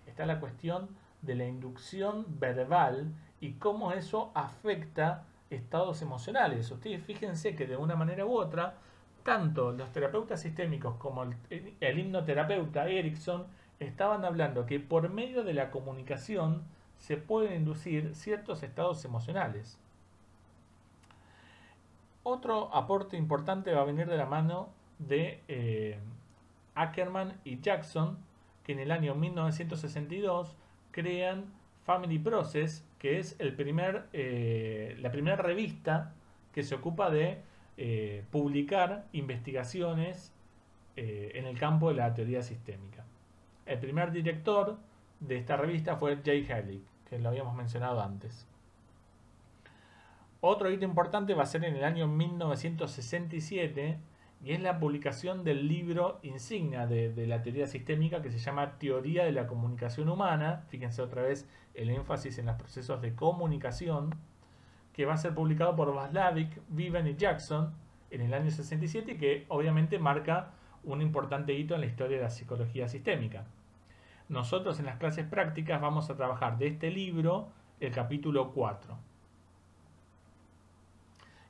está la cuestión de la inducción verbal y cómo eso afecta estados emocionales. Ustedes fíjense que de una manera u otra, tanto los terapeutas sistémicos como el hipnoterapeuta Erickson estaban hablando que por medio de la comunicación se pueden inducir ciertos estados emocionales. Otro aporte importante va a venir de la mano de Ackerman y Jackson, que en el año 1962 crean Family Process, que es la primera revista que se ocupa de publicar investigaciones en el campo de la teoría sistémica. El primer director de esta revista fue Jay Haley, que lo habíamos mencionado antes. Otro hito importante va a ser en el año 1967 y es la publicación del libro insignia de la teoría sistémica que se llama Teoría de la Comunicación Humana. Fíjense otra vez el énfasis en los procesos de comunicación, que va a ser publicado por Watzlawick, Viven y Jackson en el año 67 y que obviamente marca un importante hito en la historia de la psicología sistémica. Nosotros en las clases prácticas vamos a trabajar de este libro el capítulo 4.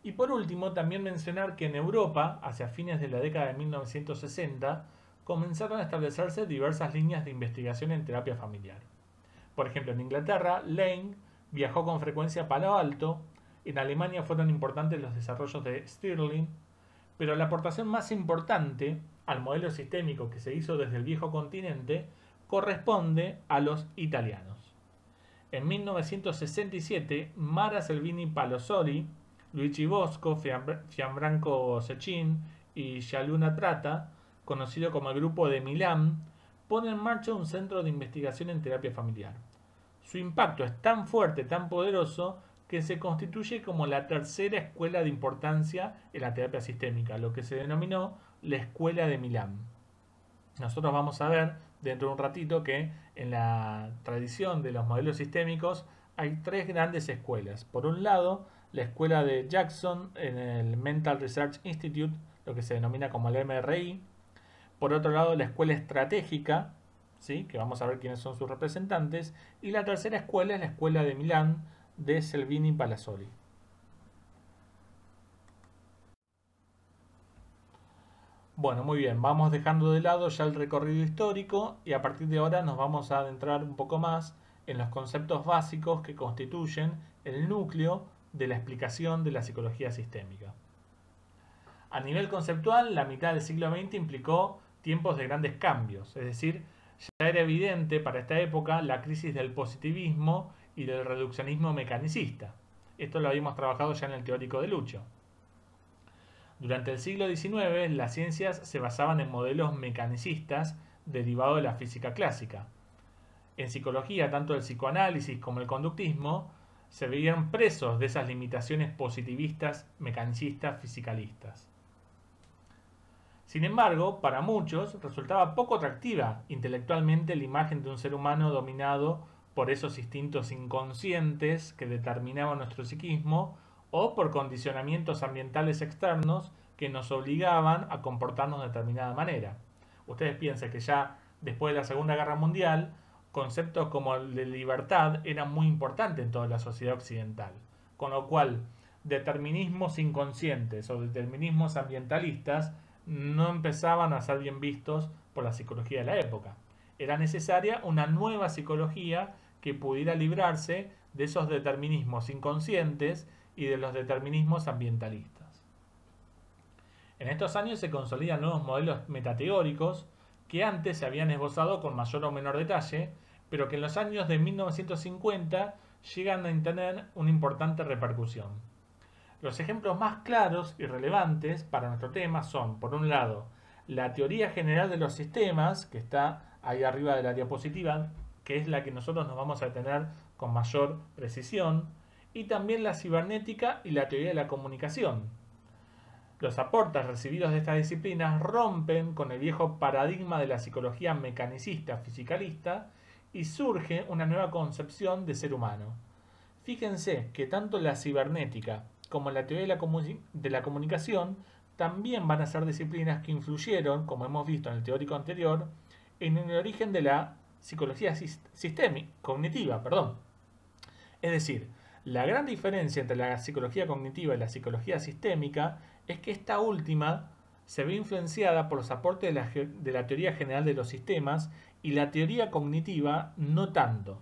Y por último, también mencionar que en Europa, hacia fines de la década de 1960, comenzaron a establecerse diversas líneas de investigación en terapia familiar. Por ejemplo, en Inglaterra, Lane viajó con frecuencia a Palo Alto, en Alemania fueron importantes los desarrollos de Stirling, pero la aportación más importante al modelo sistémico que se hizo desde el viejo continente corresponde a los italianos. En 1967, Mara Selvini Palossoli, Luigi Bosco, Gianfranco Cecchin y Gianluca Tratta, conocido como el Grupo de Milán, pone en marcha un centro de investigación en terapia familiar. Su impacto es tan fuerte, tan poderoso, que se constituye como la tercera escuela de importancia en la terapia sistémica, lo que se denominó la Escuela de Milán. Nosotros vamos a ver dentro de un ratito que en la tradición de los modelos sistémicos hay tres grandes escuelas. Por un lado, la escuela de Jackson en el Mental Research Institute, lo que se denomina como el MRI. Por otro lado, la escuela estratégica, ¿sí?, que vamos a ver quiénes son sus representantes. Y la tercera escuela es la escuela de Milán de Selvini Palazzoli. Bueno, muy bien, vamos dejando de lado ya el recorrido histórico y a partir de ahora nos vamos a adentrar un poco más en los conceptos básicos que constituyen el núcleo de la explicación de la psicología sistémica. A nivel conceptual, la mitad del siglo XX implicó tiempos de grandes cambios, es decir, ya era evidente para esta época la crisis del positivismo y del reduccionismo mecanicista. Esto lo habíamos trabajado ya en el teórico de Lucho. Durante el siglo XIX, las ciencias se basaban en modelos mecanicistas derivados de la física clásica. En psicología, tanto el psicoanálisis como el conductismo se veían presos de esas limitaciones positivistas, mecanicistas, fisicalistas. Sin embargo, para muchos resultaba poco atractiva intelectualmente la imagen de un ser humano dominado por esos instintos inconscientes que determinaban nuestro psiquismo o por condicionamientos ambientales externos que nos obligaban a comportarnos de determinada manera. Ustedes piensan que ya después de la Segunda Guerra Mundial, conceptos como el de libertad eran muy importantes en toda la sociedad occidental, con lo cual determinismos inconscientes o determinismos ambientalistas no empezaban a ser bien vistos por la psicología de la época. Era necesaria una nueva psicología que pudiera librarse de esos determinismos inconscientes y de los determinismos ambientalistas. En estos años se consolidan nuevos modelos metateóricos que antes se habían esbozado con mayor o menor detalle, pero que en los años de 1950 llegan a tener una importante repercusión. Los ejemplos más claros y relevantes para nuestro tema son, por un lado, la teoría general de los sistemas, que está ahí arriba de la diapositiva, que es la que nosotros nos vamos a detener con mayor precisión, y también la cibernética y la teoría de la comunicación. Los aportes recibidos de estas disciplinas rompen con el viejo paradigma de la psicología mecanicista fisicalista y surge una nueva concepción de ser humano. Fíjense que tanto la cibernética como la teoría de la comunicación también van a ser disciplinas que influyeron, como hemos visto en el teórico anterior, en el origen de la psicología cognitiva. Es decir, la gran diferencia entre la psicología cognitiva y la psicología sistémica es que esta última se ve influenciada por los aportes de la teoría general de los sistemas y la teoría cognitiva no tanto.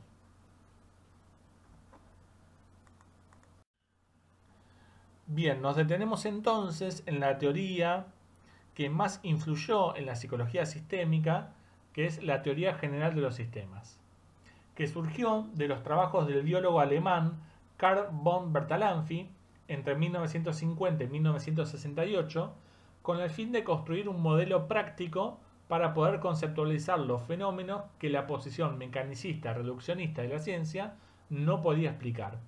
Bien, nos detenemos entonces en la teoría que más influyó en la psicología sistémica, que es la teoría general de los sistemas, que surgió de los trabajos del biólogo alemán Carl von Bertalanffy entre 1950 y 1968, con el fin de construir un modelo práctico para poder conceptualizar los fenómenos que la posición mecanicista reduccionista de la ciencia no podía explicar.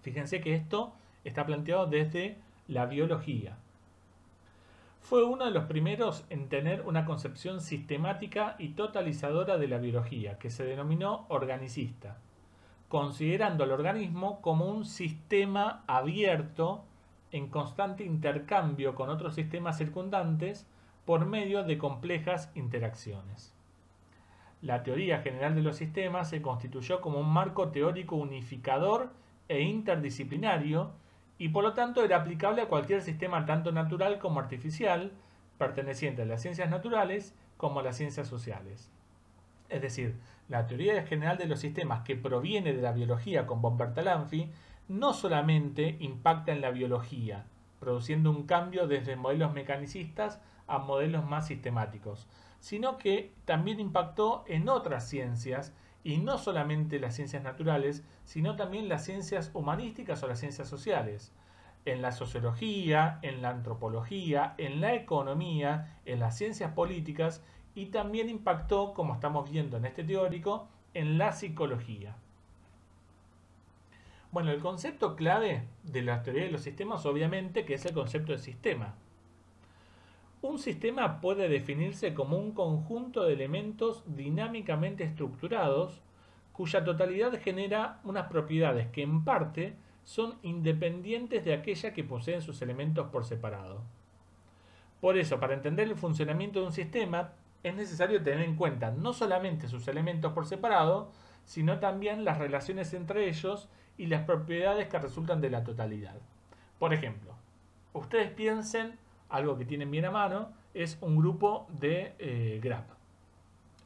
Fíjense que esto está planteado desde la biología. Fue uno de los primeros en tener una concepción sistemática y totalizadora de la biología, que se denominó organicista, considerando al organismo como un sistema abierto en constante intercambio con otros sistemas circundantes por medio de complejas interacciones. La teoría general de los sistemas se constituyó como un marco teórico unificador e interdisciplinario y por lo tanto era aplicable a cualquier sistema tanto natural como artificial, perteneciente a las ciencias naturales como a las ciencias sociales. Es decir, la teoría general de los sistemas que proviene de la biología con von Bertalanffy no solamente impacta en la biología, produciendo un cambio desde modelos mecanicistas a modelos más sistemáticos, sino que también impactó en otras ciencias y no solamente las ciencias naturales, sino también las ciencias humanísticas o las ciencias sociales, en la sociología, en la antropología, en la economía, en las ciencias políticas y también impactó, como estamos viendo en este teórico, en la psicología. Bueno, el concepto clave de la teoría de los sistemas obviamente que es el concepto de sistema. Un sistema puede definirse como un conjunto de elementos dinámicamente estructurados cuya totalidad genera unas propiedades que en parte son independientes de aquella que poseen sus elementos por separado. Por eso, para entender el funcionamiento de un sistema, es necesario tener en cuenta no solamente sus elementos por separado, sino también las relaciones entre ellos y las propiedades que resultan de la totalidad. Por ejemplo, ustedes piensen, algo que tienen bien a mano, es un grupo de graph.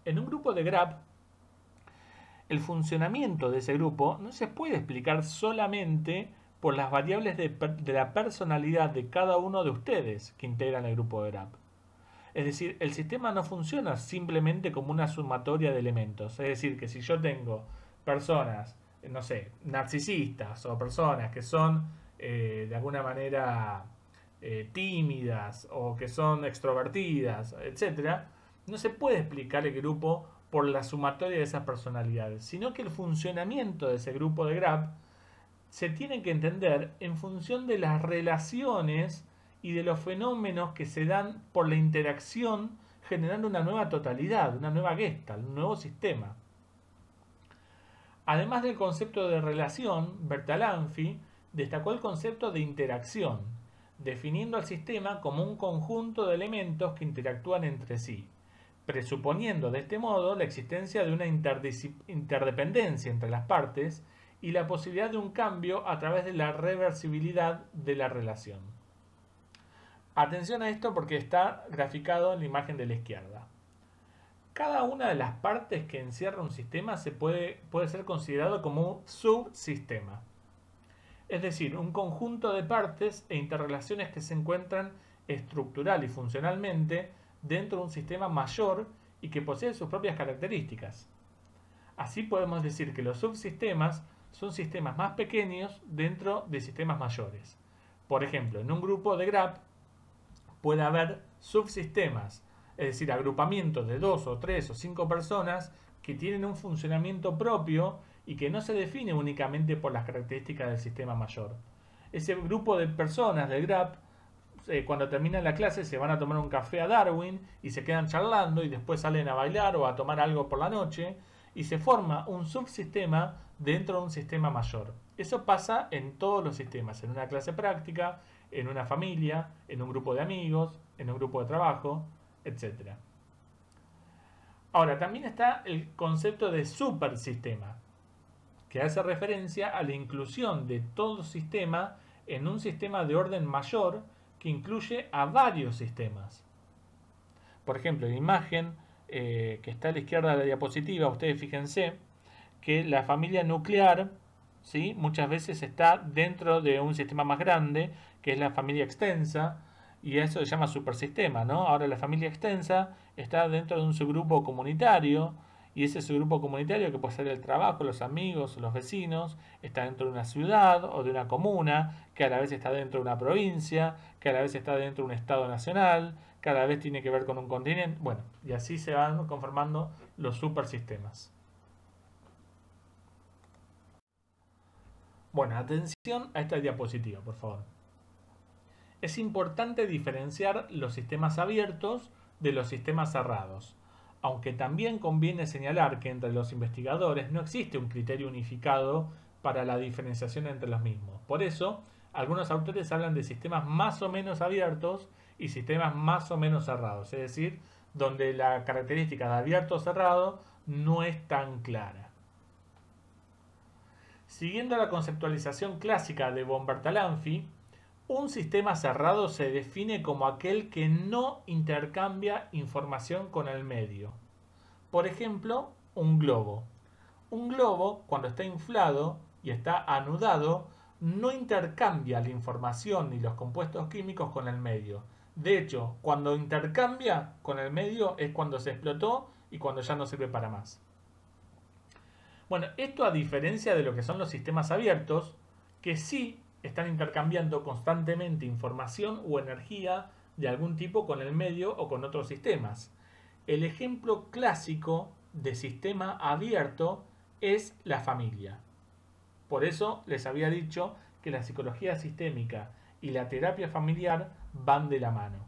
En un grupo de graph, el funcionamiento de ese grupo no se puede explicar solamente por las variables de la personalidad de cada uno de ustedes que integran el grupo de graph. Es decir, el sistema no funciona simplemente como una sumatoria de elementos. Es decir, que si yo tengo personas, no sé, narcisistas o personas que son de alguna manera tímidas o que son extrovertidas, etc., no se puede explicar el grupo por la sumatoria de esas personalidades, sino que el funcionamiento de ese grupo de graph se tiene que entender en función de las relaciones y de los fenómenos que se dan por la interacción, generando una nueva totalidad, una nueva gestalt, un nuevo sistema. Además del concepto de relación, Bertalanffy destacó el concepto de interacción, definiendo al sistema como un conjunto de elementos que interactúan entre sí, presuponiendo de este modo la existencia de una interdependencia entre las partes y la posibilidad de un cambio a través de la reversibilidad de la relación. Atención a esto porque está graficado en la imagen de la izquierda. Cada una de las partes que encierra un sistema puede ser considerado como un subsistema. Es decir, un conjunto de partes e interrelaciones que se encuentran estructural y funcionalmente dentro de un sistema mayor y que posee sus propias características. Así podemos decir que los subsistemas son sistemas más pequeños dentro de sistemas mayores. Por ejemplo, en un grupo de graph puede haber subsistemas, es decir, agrupamientos de 2 o 3 o 5 personas que tienen un funcionamiento propio y que no se define únicamente por las características del sistema mayor. Ese grupo de personas del graph, cuando termina la clase, se van a tomar un café a Darwin y se quedan charlando y después salen a bailar o a tomar algo por la noche y se forma un subsistema dentro de un sistema mayor. Eso pasa en todos los sistemas, en una clase práctica, en una familia, en un grupo de amigos, en un grupo de trabajo, etc. Ahora, también está el concepto de supersistema, que hace referencia a la inclusión de todo sistema en un sistema de orden mayor que incluye a varios sistemas. Por ejemplo, en la imagen que está a la izquierda de la diapositiva, ustedes fíjense que la familia nuclear, ¿sí?, muchas veces está dentro de un sistema más grande, que es la familia extensa, y eso se llama supersistema, ¿no? Ahora la familia extensa está dentro de un subgrupo comunitario, y ese subgrupo comunitario, que puede ser el trabajo, los amigos, los vecinos, está dentro de una ciudad o de una comuna, que a la vez está dentro de una provincia, que a la vez está dentro de un estado nacional, que a la vez tiene que ver con un continente. Bueno, y así se van conformando los supersistemas. Bueno, atención a esta diapositiva, por favor. Es importante diferenciar los sistemas abiertos de los sistemas cerrados, aunque también conviene señalar que entre los investigadores no existe un criterio unificado para la diferenciación entre los mismos. Por eso, algunos autores hablan de sistemas más o menos abiertos y sistemas más o menos cerrados, es decir, donde la característica de abierto o cerrado no es tan clara. Siguiendo la conceptualización clásica de von Bertalanffy, un sistema cerrado se define como aquel que no intercambia información con el medio. Por ejemplo, un globo. Un globo, cuando está inflado y está anudado, no intercambia la información ni los compuestos químicos con el medio. De hecho, cuando intercambia con el medio es cuando se explotó y cuando ya no sirve para más. Bueno, esto a diferencia de lo que son los sistemas abiertos, que sí están intercambiando constantemente información o energía de algún tipo con el medio o con otros sistemas. El ejemplo clásico de sistema abierto es la familia. Por eso les había dicho que la psicología sistémica y la terapia familiar van de la mano.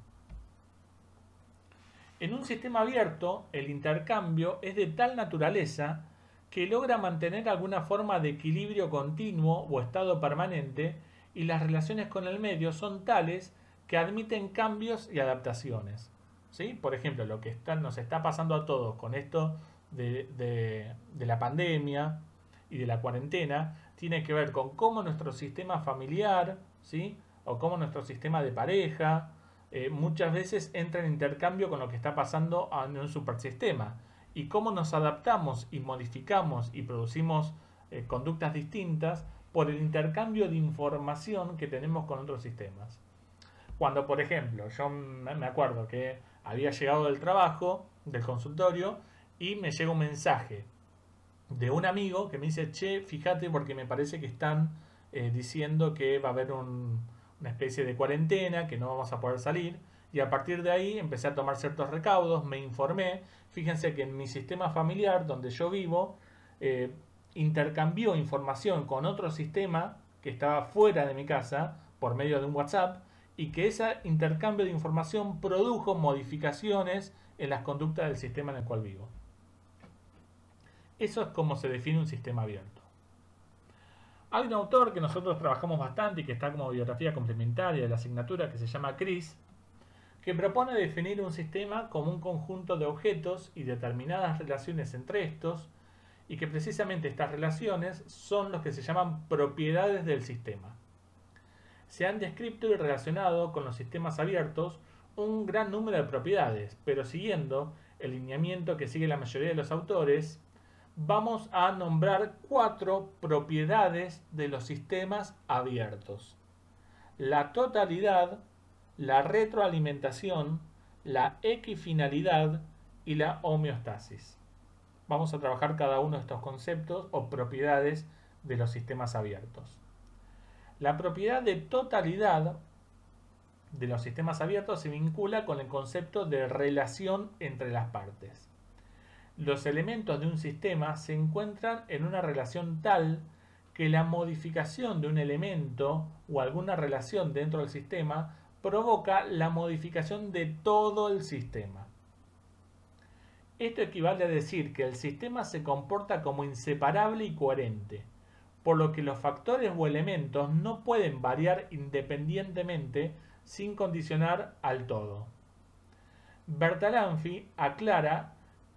En un sistema abierto, el intercambio es de tal naturaleza que logra mantener alguna forma de equilibrio continuo o estado permanente, y las relaciones con el medio son tales que admiten cambios y adaptaciones. ¿Sí? Por ejemplo, lo que nos está pasando a todos con esto de la pandemia y de la cuarentena tiene que ver con cómo nuestro sistema familiar, ¿sí? O cómo nuestro sistema de pareja muchas veces entra en intercambio con lo que está pasando en un supersistema, y cómo nos adaptamos y modificamos y producimos conductas distintas por el intercambio de información que tenemos con otros sistemas. Cuando, por ejemplo, yo me acuerdo que había llegado del trabajo, del consultorio, y me llega un mensaje de un amigo que me dice: che, fíjate porque me parece que están diciendo que va a haber una especie de cuarentena, que no vamos a poder salir. Y a partir de ahí empecé a tomar ciertos recaudos, me informé. Fíjense que en mi sistema familiar, donde yo vivo, intercambió información con otro sistema que estaba fuera de mi casa por medio de un WhatsApp, y que ese intercambio de información produjo modificaciones en las conductas del sistema en el cual vivo. Eso es como se define un sistema abierto. Hay un autor que nosotros trabajamos bastante y que está como biografía complementaria de la asignatura, que se llama Chris, que propone definir un sistema como un conjunto de objetos y determinadas relaciones entre estos, y que precisamente estas relaciones son los que se llaman propiedades del sistema. Se han descrito y relacionado con los sistemas abiertos un gran número de propiedades, pero siguiendo el lineamiento que sigue la mayoría de los autores, vamos a nombrar 4 propiedades de los sistemas abiertos: la totalidad, la retroalimentación, la equifinalidad y la homeostasis. Vamos a trabajar cada uno de estos conceptos o propiedades de los sistemas abiertos. La propiedad de totalidad de los sistemas abiertos se vincula con el concepto de relación entre las partes. Los elementos de un sistema se encuentran en una relación tal que la modificación de un elemento o alguna relación dentro del sistema provoca la modificación de todo el sistema. Esto equivale a decir que el sistema se comporta como inseparable y coherente, por lo que los factores o elementos no pueden variar independientemente sin condicionar al todo. Bertalanffy aclara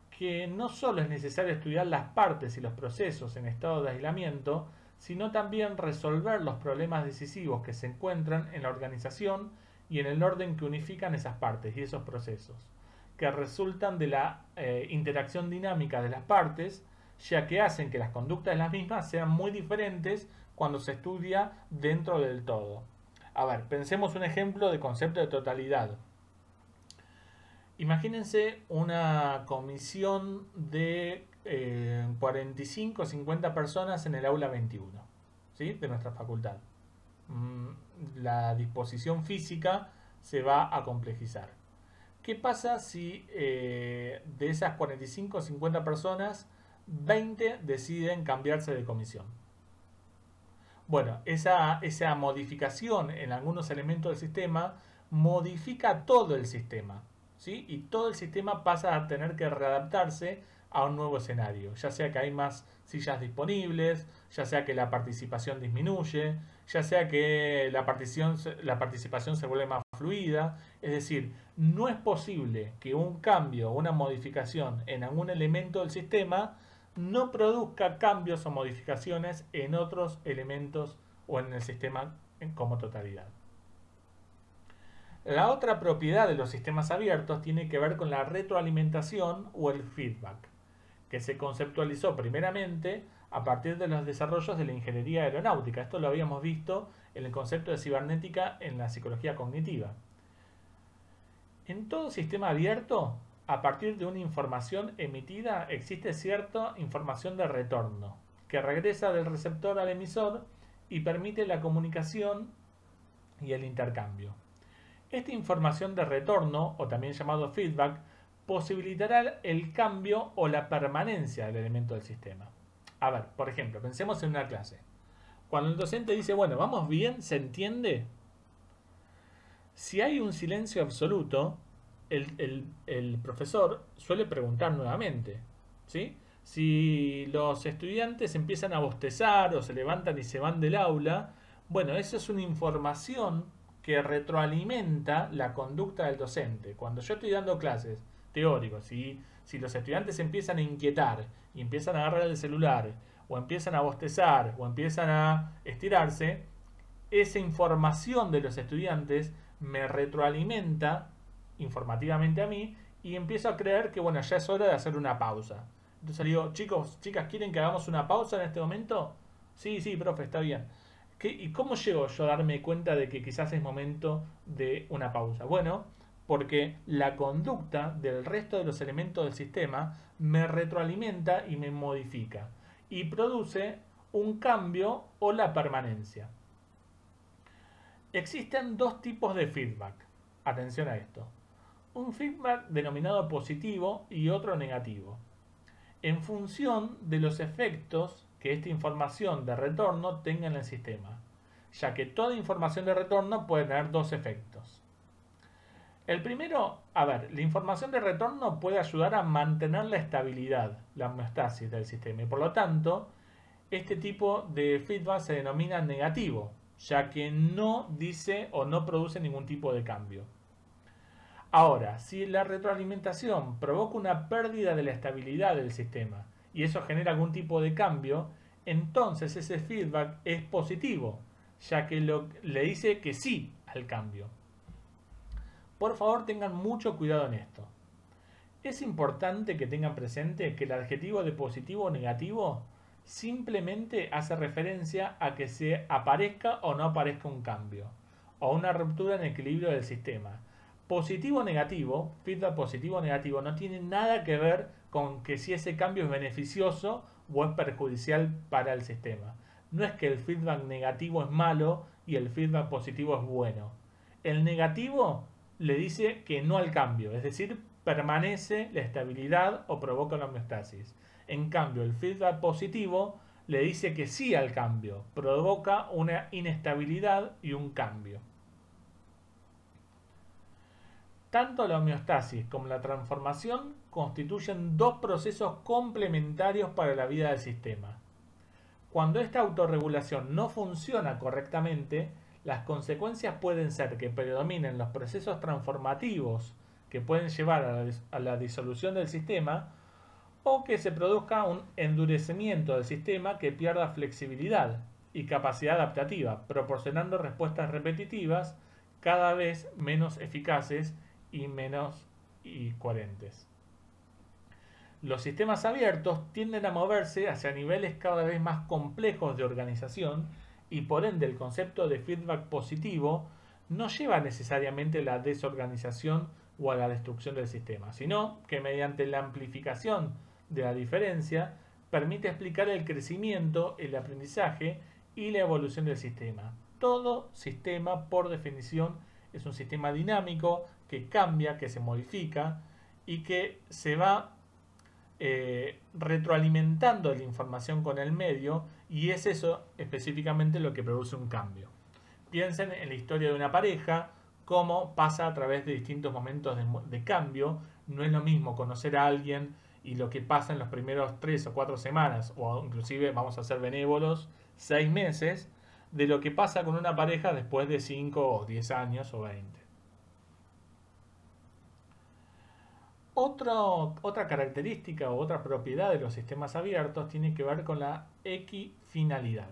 que no solo es necesario estudiar las partes y los procesos en estado de aislamiento, sino también resolver los problemas decisivos que se encuentran en la organización y en el orden que unifican esas partes y esos procesos, que resultan de la interacción dinámica de las partes, ya que hacen que las conductas de las mismas sean muy diferentes cuando se estudia dentro del todo. A ver, pensemos un ejemplo de concepto de totalidad. Imagínense una comisión de 45 o 50 personas en el aula 21, ¿sí? De nuestra facultad. La disposición física se va a complejizar. ¿Qué pasa si de esas 45 o 50 personas, 20 deciden cambiarse de comisión? Bueno, esa modificación en algunos elementos del sistema modifica todo el sistema, ¿sí? Y todo el sistema pasa a tener que readaptarse a un nuevo escenario, ya sea que hay más sillas disponibles, ya sea que la participación disminuye, ya sea que la participación se vuelve más fluida. Es decir, no es posible que un cambio o una modificación en algún elemento del sistema no produzca cambios o modificaciones en otros elementos o en el sistema como totalidad. La otra propiedad de los sistemas abiertos tiene que ver con la retroalimentación o el feedback, que se conceptualizó primeramente a partir de los desarrollos de la ingeniería aeronáutica. Esto lo habíamos visto en el concepto de cibernética en la psicología cognitiva. En todo sistema abierto, a partir de una información emitida, existe cierta información de retorno, que regresa del receptor al emisor y permite la comunicación y el intercambio. Esta información de retorno, o también llamado feedback, posibilitará el cambio o la permanencia del elemento del sistema. A ver, por ejemplo, pensemos en una clase. Cuando el docente dice, bueno, vamos bien, ¿se entiende? Si hay un silencio absoluto, el profesor suele preguntar nuevamente, ¿sí? Si los estudiantes empiezan a bostezar o se levantan y se van del aula, bueno, eso es una información que retroalimenta la conducta del docente. Cuando yo estoy dando clases teóricos, si los estudiantes empiezan a inquietar y empiezan a agarrar el celular, o empiezan a bostezar, o empiezan a estirarse, esa información de los estudiantes me retroalimenta informativamente a mí y empiezo a creer que bueno, ya es hora de hacer una pausa. Entonces le digo, chicos, chicas, ¿quieren que hagamos una pausa en este momento? Sí, sí, profe, está bien. ¿Y cómo llego yo a darme cuenta de que quizás es momento de una pausa? Bueno, porque la conducta del resto de los elementos del sistema me retroalimenta y me modifica y produce un cambio o la permanencia. Existen dos tipos de feedback. Atención a esto. Un feedback denominado positivo y otro negativo. En función de los efectos que esta información de retorno tenga en el sistema, ya que toda información de retorno puede tener dos efectos. El primero, la información de retorno puede ayudar a mantener la estabilidad, la homeostasis del sistema, y por lo tanto, este tipo de feedback se denomina negativo, ya que no dice o no produce ningún tipo de cambio. Ahora, si la retroalimentación provoca una pérdida de la estabilidad del sistema y eso genera algún tipo de cambio, entonces ese feedback es positivo, ya que le dice que sí al cambio. Por favor, tengan mucho cuidado en esto. Es importante que tengan presente que el adjetivo de positivo o negativo simplemente hace referencia a que se aparezca o no aparezca un cambio, o una ruptura en el equilibrio del sistema. Positivo o negativo, feedback positivo o negativo, no tiene nada que ver con que si ese cambio es beneficioso o es perjudicial para el sistema. No es que el feedback negativo es malo y el feedback positivo es bueno. El negativo le dice que no al cambio, es decir, permanece la estabilidad o provoca la homeostasis. En cambio, el feedback positivo le dice que sí al cambio, provoca una inestabilidad y un cambio. Tanto la homeostasis como la transformación constituyen dos procesos complementarios para la vida del sistema. Cuando esta autorregulación no funciona correctamente, las consecuencias pueden ser que predominen los procesos transformativos que pueden llevar a la disolución del sistema o que se produzca un endurecimiento del sistema que pierda flexibilidad y capacidad adaptativa, proporcionando respuestas repetitivas cada vez menos eficaces y menos coherentes. Los sistemas abiertos tienden a moverse hacia niveles cada vez más complejos de organización y por ende el concepto de feedback positivo no lleva necesariamente a la desorganización o a la destrucción del sistema, sino que mediante la amplificación de la diferencia permite explicar el crecimiento, el aprendizaje y la evolución del sistema. Todo sistema, por definición, es un sistema dinámico que cambia, que se modifica y que se va retroalimentando la información con el medio, y es eso específicamente lo que produce un cambio. Piensen en la historia de una pareja, cómo pasa a través de distintos momentos de cambio. No es lo mismo conocer a alguien y lo que pasa en los primeros 3 o 4 semanas, o inclusive, vamos a ser benévolos, 6 meses, de lo que pasa con una pareja después de 5 o 10 años o 20. Otra característica o otra propiedad de los sistemas abiertos tiene que ver con la equifinalidad,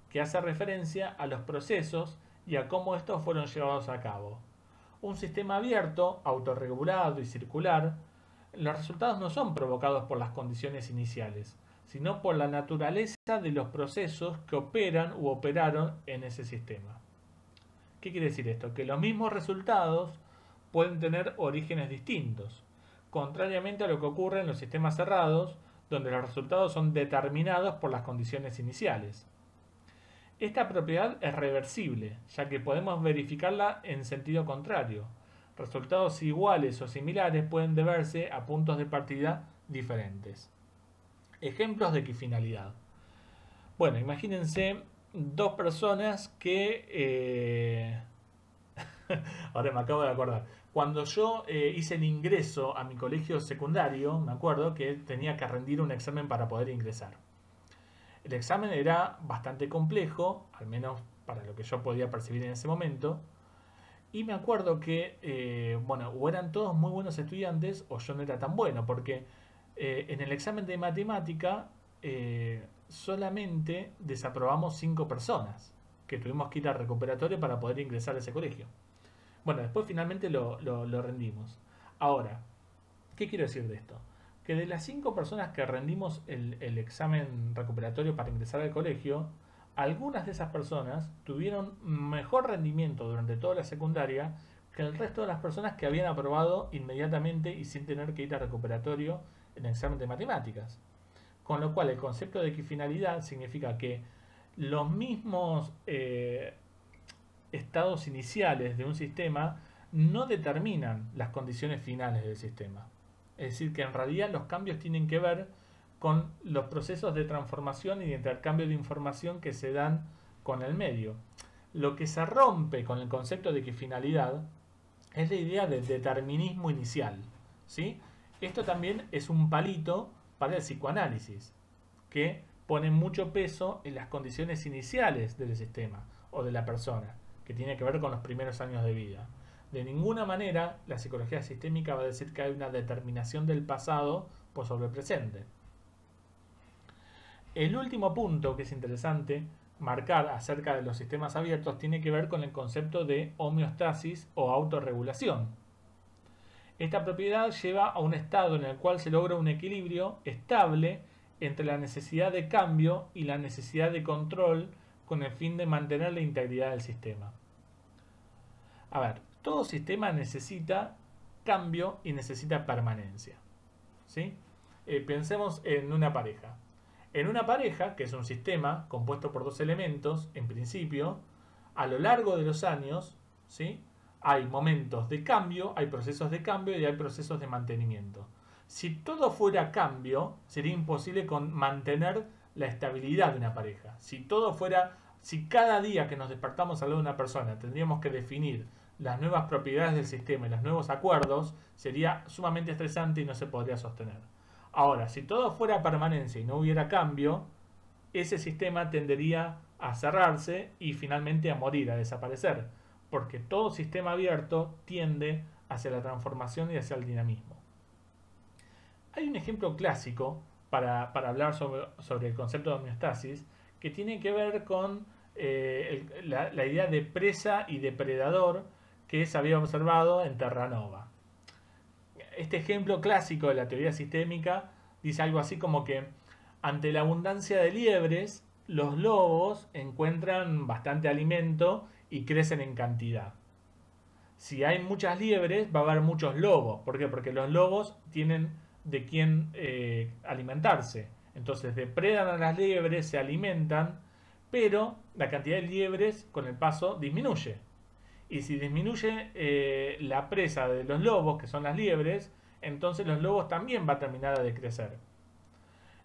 que hace referencia a los procesos y a cómo estos fueron llevados a cabo. Un sistema abierto, autorregulado y circular, los resultados no son provocados por las condiciones iniciales, sino por la naturaleza de los procesos que operan u operaron en ese sistema. ¿Qué quiere decir esto? Que los mismos resultados pueden tener orígenes distintos, contrariamente a lo que ocurre en los sistemas cerrados, donde los resultados son determinados por las condiciones iniciales. Esta propiedad es reversible, ya que podemos verificarla en sentido contrario. Resultados iguales o similares pueden deberse a puntos de partida diferentes. Ejemplos de equifinalidad. Bueno, imagínense dos personas que... ahora me acabo de acordar. Cuando yo hice el ingreso a mi colegio secundario, me acuerdo que tenía que rendir un examen para poder ingresar. El examen era bastante complejo, al menos para lo que yo podía percibir en ese momento. Y me acuerdo que, bueno, o eran todos muy buenos estudiantes o yo no era tan bueno, porque en el examen de matemática solamente desaprobamos 5 personas, que tuvimos que ir al recuperatorio para poder ingresar a ese colegio. Bueno, después finalmente lo rendimos. Ahora, ¿qué quiero decir de esto? Que de las 5 personas que rendimos el examen recuperatorio para ingresar al colegio, algunas de esas personas tuvieron mejor rendimiento durante toda la secundaria que el resto de las personas que habían aprobado inmediatamente y sin tener que ir al recuperatorio en el examen de matemáticas. Con lo cual el concepto de equifinalidad significa que los mismos estados iniciales de un sistema no determinan las condiciones finales del sistema. Es decir, que en realidad los cambios tienen que ver con los procesos de transformación y de intercambio de información que se dan con el medio. Lo que se rompe con el concepto de equifinalidad es la idea del determinismo inicial, ¿sí? Esto también es un palito para el psicoanálisis, que pone mucho peso en las condiciones iniciales del sistema o de la persona, que tiene que ver con los primeros años de vida. De ninguna manera la psicología sistémica va a decir que hay una determinación del pasado por sobre el presente. El último punto que es interesante marcar acerca de los sistemas abiertos tiene que ver con el concepto de homeostasis o autorregulación. Esta propiedad lleva a un estado en el cual se logra un equilibrio estable entre la necesidad de cambio y la necesidad de control con el fin de mantener la integridad del sistema. A ver, todo sistema necesita cambio y necesita permanencia, ¿sí? Pensemos en una pareja. En una pareja, que es un sistema compuesto por dos elementos, en principio, a lo largo de los años, ¿sí?, hay momentos de cambio, hay procesos de cambio y hay procesos de mantenimiento. Si todo fuera cambio, sería imposible mantener la estabilidad de una pareja. Si cada día que nos despertamos al lado de una persona tendríamos que definir las nuevas propiedades del sistema y los nuevos acuerdos, sería sumamente estresante y no se podría sostener. Ahora, si todo fuera permanencia y no hubiera cambio, ese sistema tendería a cerrarse y finalmente a morir, a desaparecer, porque todo sistema abierto tiende hacia la transformación y hacia el dinamismo. Hay un ejemplo clásico para hablar sobre el concepto de homeostasis que tiene que ver con la idea de presa y depredador que se había observado en Terranova. Este ejemplo clásico de la teoría sistémica dice algo así como que ante la abundancia de liebres, los lobos encuentran bastante alimento y crecen en cantidad. Si hay muchas liebres, va a haber muchos lobos. ¿Por qué? Porque los lobos tienen de quién alimentarse. Entonces depredan a las liebres, se alimentan, pero la cantidad de liebres con el paso disminuye. Y si disminuye la presa de los lobos, que son las liebres, entonces los lobos también va a terminar a decrecer.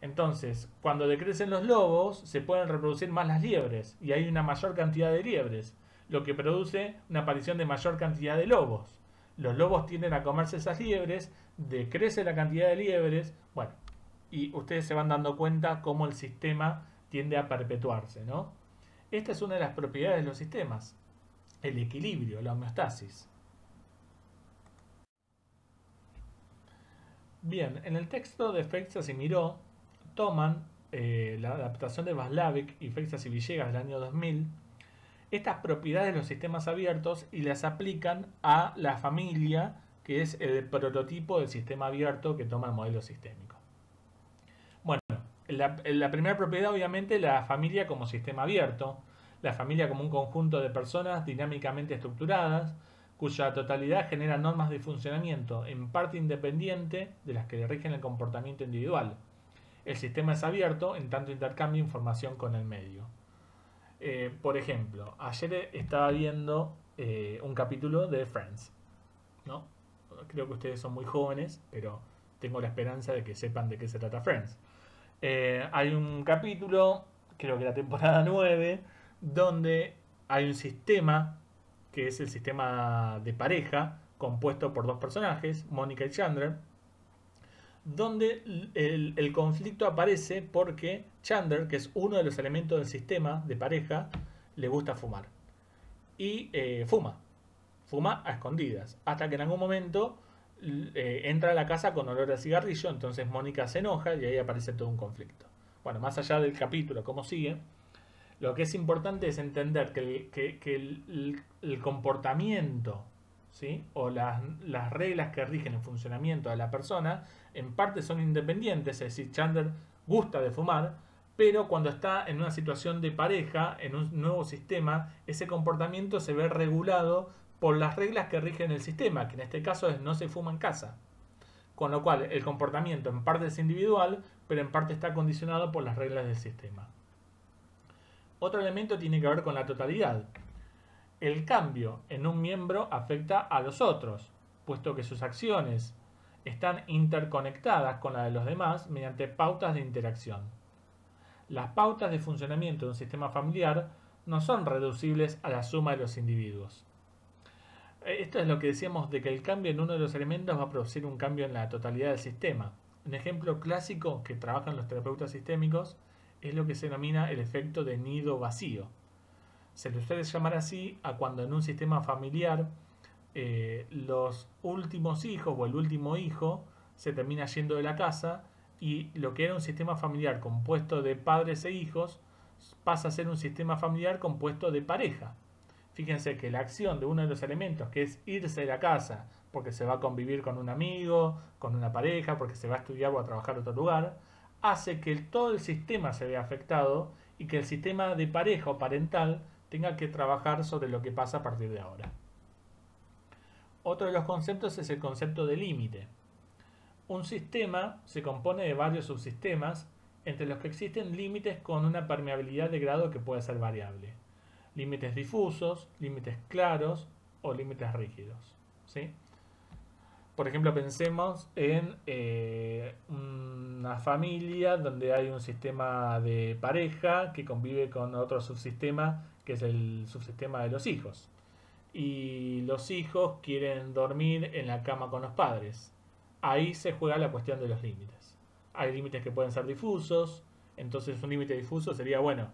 Entonces, cuando decrecen los lobos, se pueden reproducir más las liebres y hay una mayor cantidad de liebres, lo que produce una aparición de mayor cantidad de lobos. Los lobos tienden a comerse esas liebres, decrece la cantidad de liebres, bueno, y ustedes se van dando cuenta cómo el sistema tiende a perpetuarse, ¿no? Esta es una de las propiedades de los sistemas, el equilibrio, la homeostasis. Bien, en el texto de Freixas y Miró toman la adaptación de Václavic y Freixas y Villegas del año 2000 estas propiedades de los sistemas abiertos y las aplican a la familia, que es el prototipo del sistema abierto que toma el modelo sistémico. Bueno, la primera propiedad obviamente la familia como sistema abierto, la familia como un conjunto de personas dinámicamente estructuradas, cuya totalidad genera normas de funcionamiento en parte independiente de las que rigen el comportamiento individual. El sistema es abierto en tanto intercambia información con el medio. Por ejemplo, ayer estaba viendo un capítulo de Friends, ¿no? Creo que ustedes son muy jóvenes, pero tengo la esperanza de que sepan de qué se trata Friends. Hay un capítulo, creo que la temporada 9, donde hay un sistema que es el sistema de pareja compuesto por dos personajes, Mónica y Chandler, donde el conflicto aparece porque Chandler, que es uno de los elementos del sistema de pareja, le gusta fumar. Y fuma a escondidas, hasta que en algún momento entra a la casa con olor a cigarrillo, entonces Mónica se enoja y ahí aparece todo un conflicto. Bueno, más allá del capítulo, cómo sigue, lo que es importante es entender que el comportamiento, ¿sí? O las reglas que rigen el funcionamiento de la persona en parte son independientes, es decir, Chandler gusta de fumar, pero cuando está en una situación de pareja, en un nuevo sistema, ese comportamiento se ve regulado por las reglas que rigen el sistema, que en este caso es no se fuma en casa. Con lo cual el comportamiento en parte es individual, pero en parte está condicionado por las reglas del sistema. Otro elemento tiene que ver con la totalidad. El cambio en un miembro afecta a los otros, puesto que sus acciones están interconectadas con las de los demás mediante pautas de interacción. Las pautas de funcionamiento de un sistema familiar no son reducibles a la suma de los individuos. Esto es lo que decíamos de que el cambio en uno de los elementos va a producir un cambio en la totalidad del sistema. Un ejemplo clásico que trabajan los terapeutas sistémicos es lo que se denomina el efecto de nido vacío. Se le suele llamar así a cuando en un sistema familiar los últimos hijos o el último hijo se termina yendo de la casa y lo que era un sistema familiar compuesto de padres e hijos pasa a ser un sistema familiar compuesto de pareja. Fíjense que la acción de uno de los elementos, que es irse de la casa porque se va a convivir con un amigo, con una pareja, porque se va a estudiar o a trabajar en otro lugar, hace que todo el sistema se vea afectado y que el sistema de pareja o parental tenga que trabajar sobre lo que pasa a partir de ahora. Otro de los conceptos es el concepto de límite. Un sistema se compone de varios subsistemas, entre los que existen límites con una permeabilidad de grado que puede ser variable. Límites difusos, límites claros o límites rígidos, ¿sí? Por ejemplo, pensemos en una familia donde hay un sistema de pareja que convive con otro subsistema que es el subsistema de los hijos. Y los hijos quieren dormir en la cama con los padres. Ahí se juega la cuestión de los límites. Hay límites que pueden ser difusos, entonces un límite difuso sería, bueno,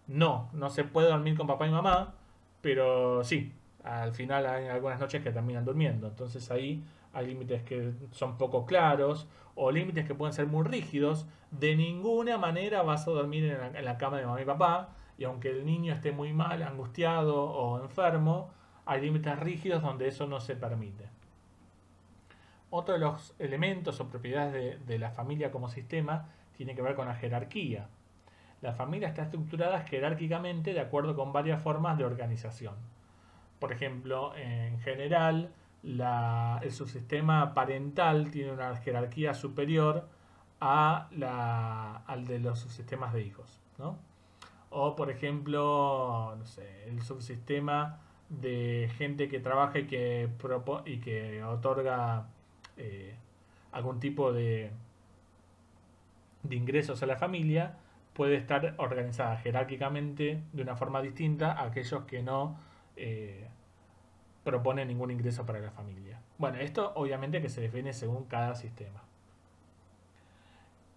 no se puede dormir con papá y mamá, pero sí, al final hay algunas noches que terminan durmiendo. Entonces ahí hay límites que son poco claros o límites que pueden ser muy rígidos. De ninguna manera vas a dormir en la cama de mamá y papá, y aunque el niño esté muy mal, angustiado o enfermo, hay límites rígidos donde eso no se permite. Otro de los elementos o propiedades de la familia como sistema tiene que ver con la jerarquía. La familia está estructurada jerárquicamente de acuerdo con varias formas de organización. Por ejemplo, en general, el subsistema parental tiene una jerarquía superior al de los subsistemas de hijos, ¿no? O, por ejemplo, no sé, el subsistema de gente que trabaja y que otorga algún tipo de ingresos a la familia puede estar organizada jerárquicamente de una forma distinta a aquellos que no proponen ningún ingreso para la familia. Bueno, esto obviamente que se define según cada sistema.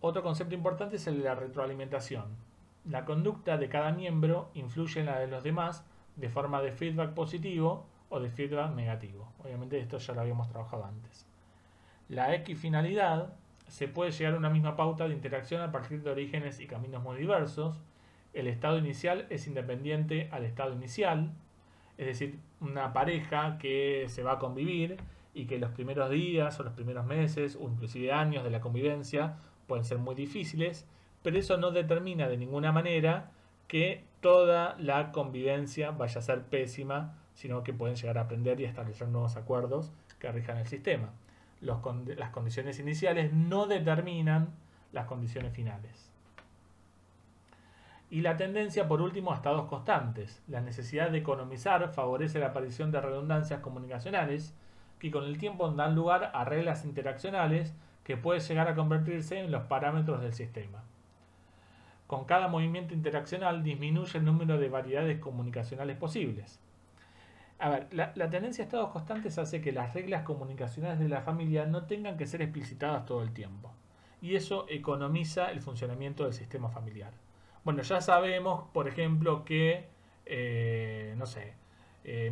Otro concepto importante es el de la retroalimentación. La conducta de cada miembro influye en la de los demás de forma de feedback positivo o de feedback negativo. Obviamente esto ya lo habíamos trabajado antes. La equifinalidad se puede llegar a una misma pauta de interacción a partir de orígenes y caminos muy diversos. El estado inicial es independiente al estado inicial, es decir, una pareja que se va a convivir y que los primeros días o los primeros meses o inclusive años de la convivencia pueden ser muy difíciles, pero eso no determina de ninguna manera que toda la convivencia vaya a ser pésima, sino que pueden llegar a aprender y a establecer nuevos acuerdos que rijan el sistema. Las condiciones iniciales no determinan las condiciones finales. Y la tendencia, por último, a estados constantes. La necesidad de economizar favorece la aparición de redundancias comunicacionales que con el tiempo dan lugar a reglas interaccionales que pueden llegar a convertirse en los parámetros del sistema. con cada movimiento interaccional disminuye el número de variedades comunicacionales posibles. A ver, la tendencia a estados constantes hace que las reglas comunicacionales de la familia no tengan que ser explicitadas todo el tiempo. Y eso economiza el funcionamiento del sistema familiar. Bueno, ya sabemos, por ejemplo, que, no sé,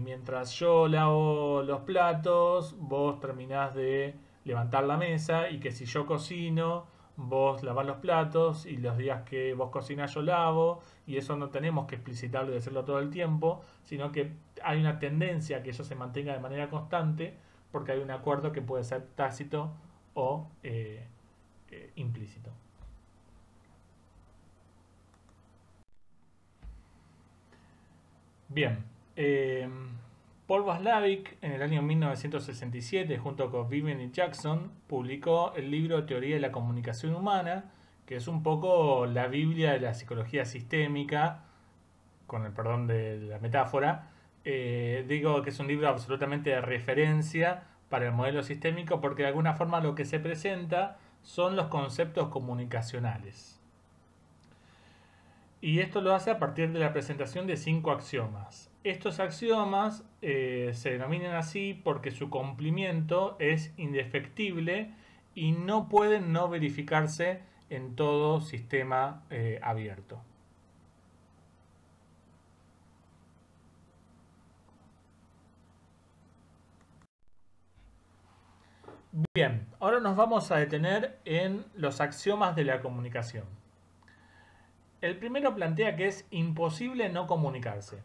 mientras yo lavo los platos, vos terminás de levantar la mesa y que si yo cocino, vos lavás los platos y los días que vos cocinas yo lavo y eso no tenemos que explicitarlo y decirlo todo el tiempo, sino que hay una tendencia a que eso se mantenga de manera constante porque hay un acuerdo que puede ser tácito o implícito. Bien, Paul Watzlawick en el año 1967 junto con Vivian y Jackson publicó el libro Teoría de la Comunicación Humana, que es un poco la Biblia de la psicología sistémica, con el perdón de la metáfora. Digo que es un libro absolutamente de referencia para el modelo sistémico porque de alguna forma lo que se presenta son los conceptos comunicacionales. Y esto lo hace a partir de la presentación de 5 axiomas. Estos axiomas se denominan así porque su cumplimiento es indefectible y no pueden no verificarse en todo sistema abierto. Bien, ahora nos vamos a detener en los axiomas de la comunicación. El primero plantea que es imposible no comunicarse.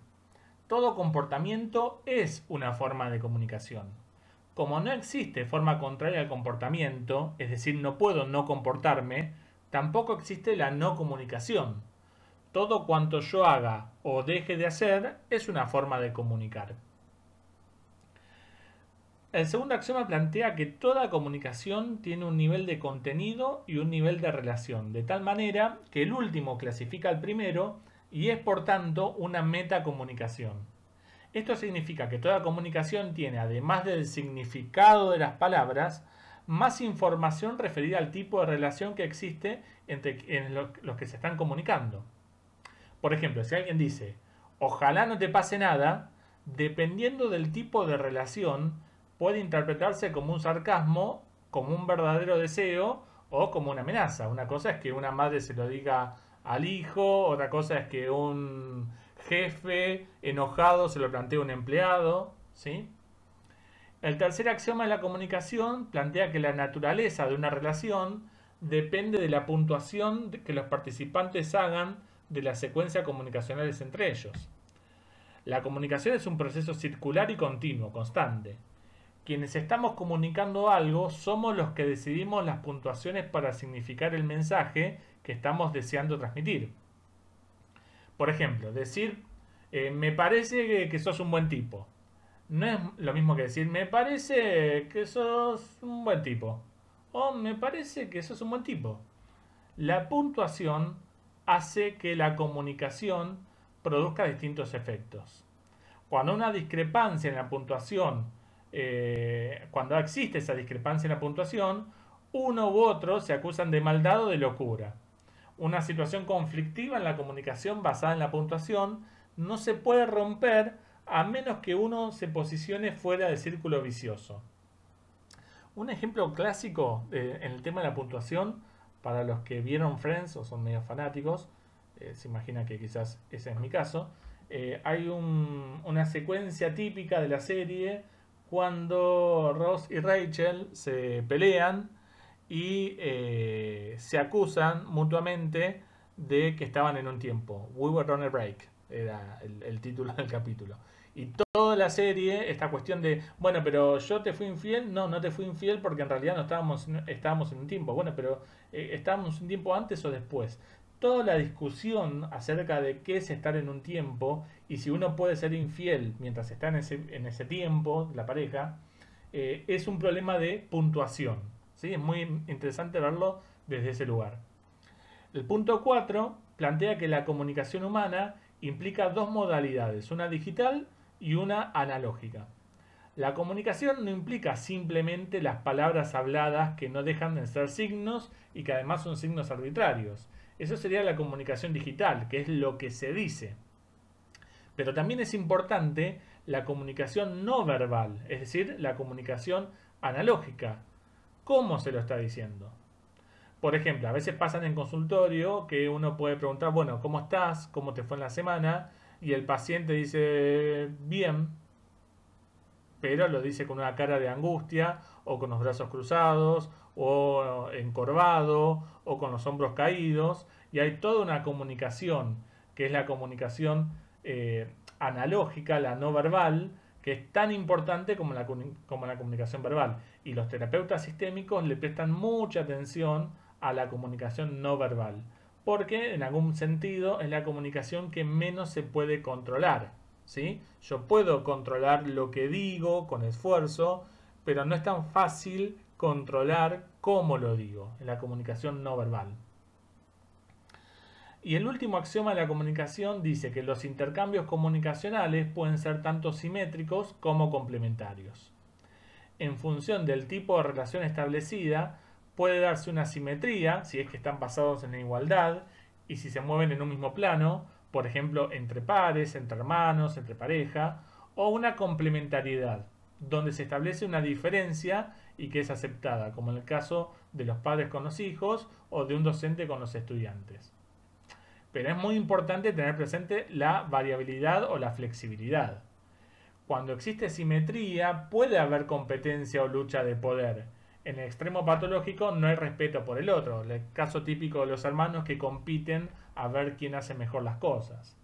Todo comportamiento es una forma de comunicación. Como no existe forma contraria al comportamiento, es decir, no puedo no comportarme, tampoco existe la no comunicación. Todo cuanto yo haga o deje de hacer es una forma de comunicar. El segundo axioma plantea que toda comunicación tiene un nivel de contenido y un nivel de relación, de tal manera que el último clasifica al primero y es por tanto una metacomunicación. Esto significa que toda comunicación tiene, además del significado de las palabras, más información referida al tipo de relación que existe entre los que se están comunicando. Por ejemplo, si alguien dice, ojalá no te pase nada, dependiendo del tipo de relación, puede interpretarse como un sarcasmo, como un verdadero deseo o como una amenaza. Una cosa es que una madre se lo diga al hijo, otra cosa es que un jefe enojado se lo plantea a un empleado, ¿sí? El tercer axioma de la comunicación plantea que la naturaleza de una relación depende de la puntuación que los participantes hagan de la secuencia comunicacionales entre ellos. La comunicación es un proceso circular y continuo, constante. Quienes estamos comunicando algo somos los que decidimos las puntuaciones para significar el mensaje que estamos deseando transmitir. Por ejemplo, decir me parece que sos un buen tipo. No es lo mismo que decir me parece que sos un buen tipo. O me parece que sos un buen tipo. La puntuación hace que la comunicación produzca distintos efectos. Cuando una discrepancia en la puntuación, cuando existe esa discrepancia en la puntuación, uno u otro se acusan de maldad o de locura. Una situación conflictiva en la comunicación basada en la puntuación no se puede romper a menos que uno se posicione fuera del círculo vicioso. Un ejemplo clásico en el tema de la puntuación, para los que vieron Friends o son medio fanáticos, se imagina que quizás ese es mi caso, hay una secuencia típica de la serie cuando Ross y Rachel se pelean y se acusan mutuamente de que estaban en un tiempo. We were on a break, era el título del capítulo. Y toda la serie, esta cuestión de, bueno, pero yo te fui infiel, no te fui infiel porque en realidad no estábamos en un tiempo. Bueno, pero estábamos un tiempo antes o después. Toda la discusión acerca de qué es estar en un tiempo y si uno puede ser infiel mientras está en ese tiempo, la pareja, es un problema de puntuación. ¿Sí? Es muy interesante verlo desde ese lugar. El punto 4 plantea que la comunicación humana implica dos modalidades, una digital y una analógica. La comunicación no implica simplemente las palabras habladas que no dejan de ser signos y que además son signos arbitrarios. Eso sería la comunicación digital, que es lo que se dice. Pero también es importante la comunicación no verbal, es decir, la comunicación analógica. ¿Cómo se lo está diciendo? Por ejemplo, a veces pasan en consultorio que uno puede preguntar, bueno, ¿cómo estás? ¿Cómo te fue en la semana? Y el paciente dice, bien, pero lo dice con una cara de angustia, o con los brazos cruzados, o encorvado, o con los hombros caídos, y hay toda una comunicación, que es la comunicación analógica, la no verbal, que es tan importante como la comunicación verbal. Y los terapeutas sistémicos le prestan mucha atención a la comunicación no verbal, porque en algún sentido es la comunicación que menos se puede controlar. ¿Sí? Yo puedo controlar lo que digo con esfuerzo, pero no es tan fácil controlar cómo lo digo en la comunicación no verbal. Y el último axioma de la comunicación dice que los intercambios comunicacionales pueden ser tanto simétricos como complementarios. En función del tipo de relación establecida, puede darse una simetría, si es que están basados en la igualdad, y si se mueven en un mismo plano, por ejemplo, entre pares, entre hermanos, entre pareja, o una complementariedad, donde se establece una diferencia y que es aceptada, como en el caso de los padres con los hijos o de un docente con los estudiantes. Pero es muy importante tener presente la variabilidad o la flexibilidad. Cuando existe simetría, puede haber competencia o lucha de poder. En el extremo patológico no hay respeto por el otro, el caso típico de los hermanos que compiten a ver quién hace mejor las cosas.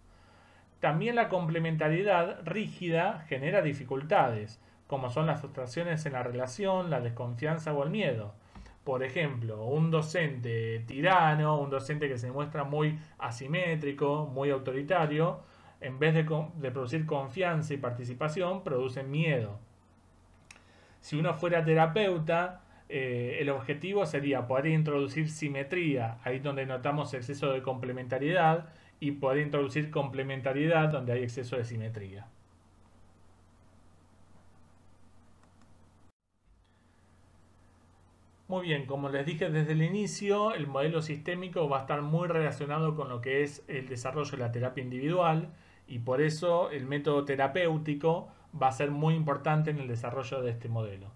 También la complementariedad rígida genera dificultades, como son las frustraciones en la relación, la desconfianza o el miedo. Por ejemplo, un docente tirano, un docente que se muestra muy asimétrico, muy autoritario, en vez de producir confianza y participación, produce miedo. Si uno fuera terapeuta, el objetivo sería poder introducir simetría, ahí donde notamos exceso de complementariedad, y poder introducir complementariedad donde hay exceso de simetría. Muy bien, como les dije desde el inicio, el modelo sistémico va a estar muy relacionado con lo que es el desarrollo de la terapia individual, y por eso el método terapéutico va a ser muy importante en el desarrollo de este modelo.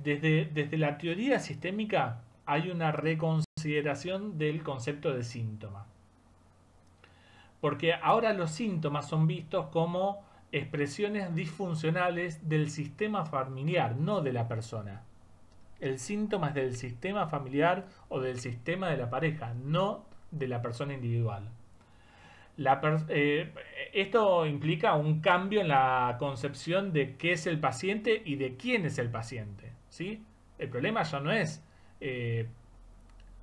Desde la teoría sistémica hay una reconsideración del concepto de síntoma. Porque ahora los síntomas son vistos como expresiones disfuncionales del sistema familiar, no de la persona. El síntoma es del sistema familiar o del sistema de la pareja, no de la persona individual. Esto implica un cambio en la concepción de qué es el paciente y de quién es el paciente, ¿sí? El problema ya no es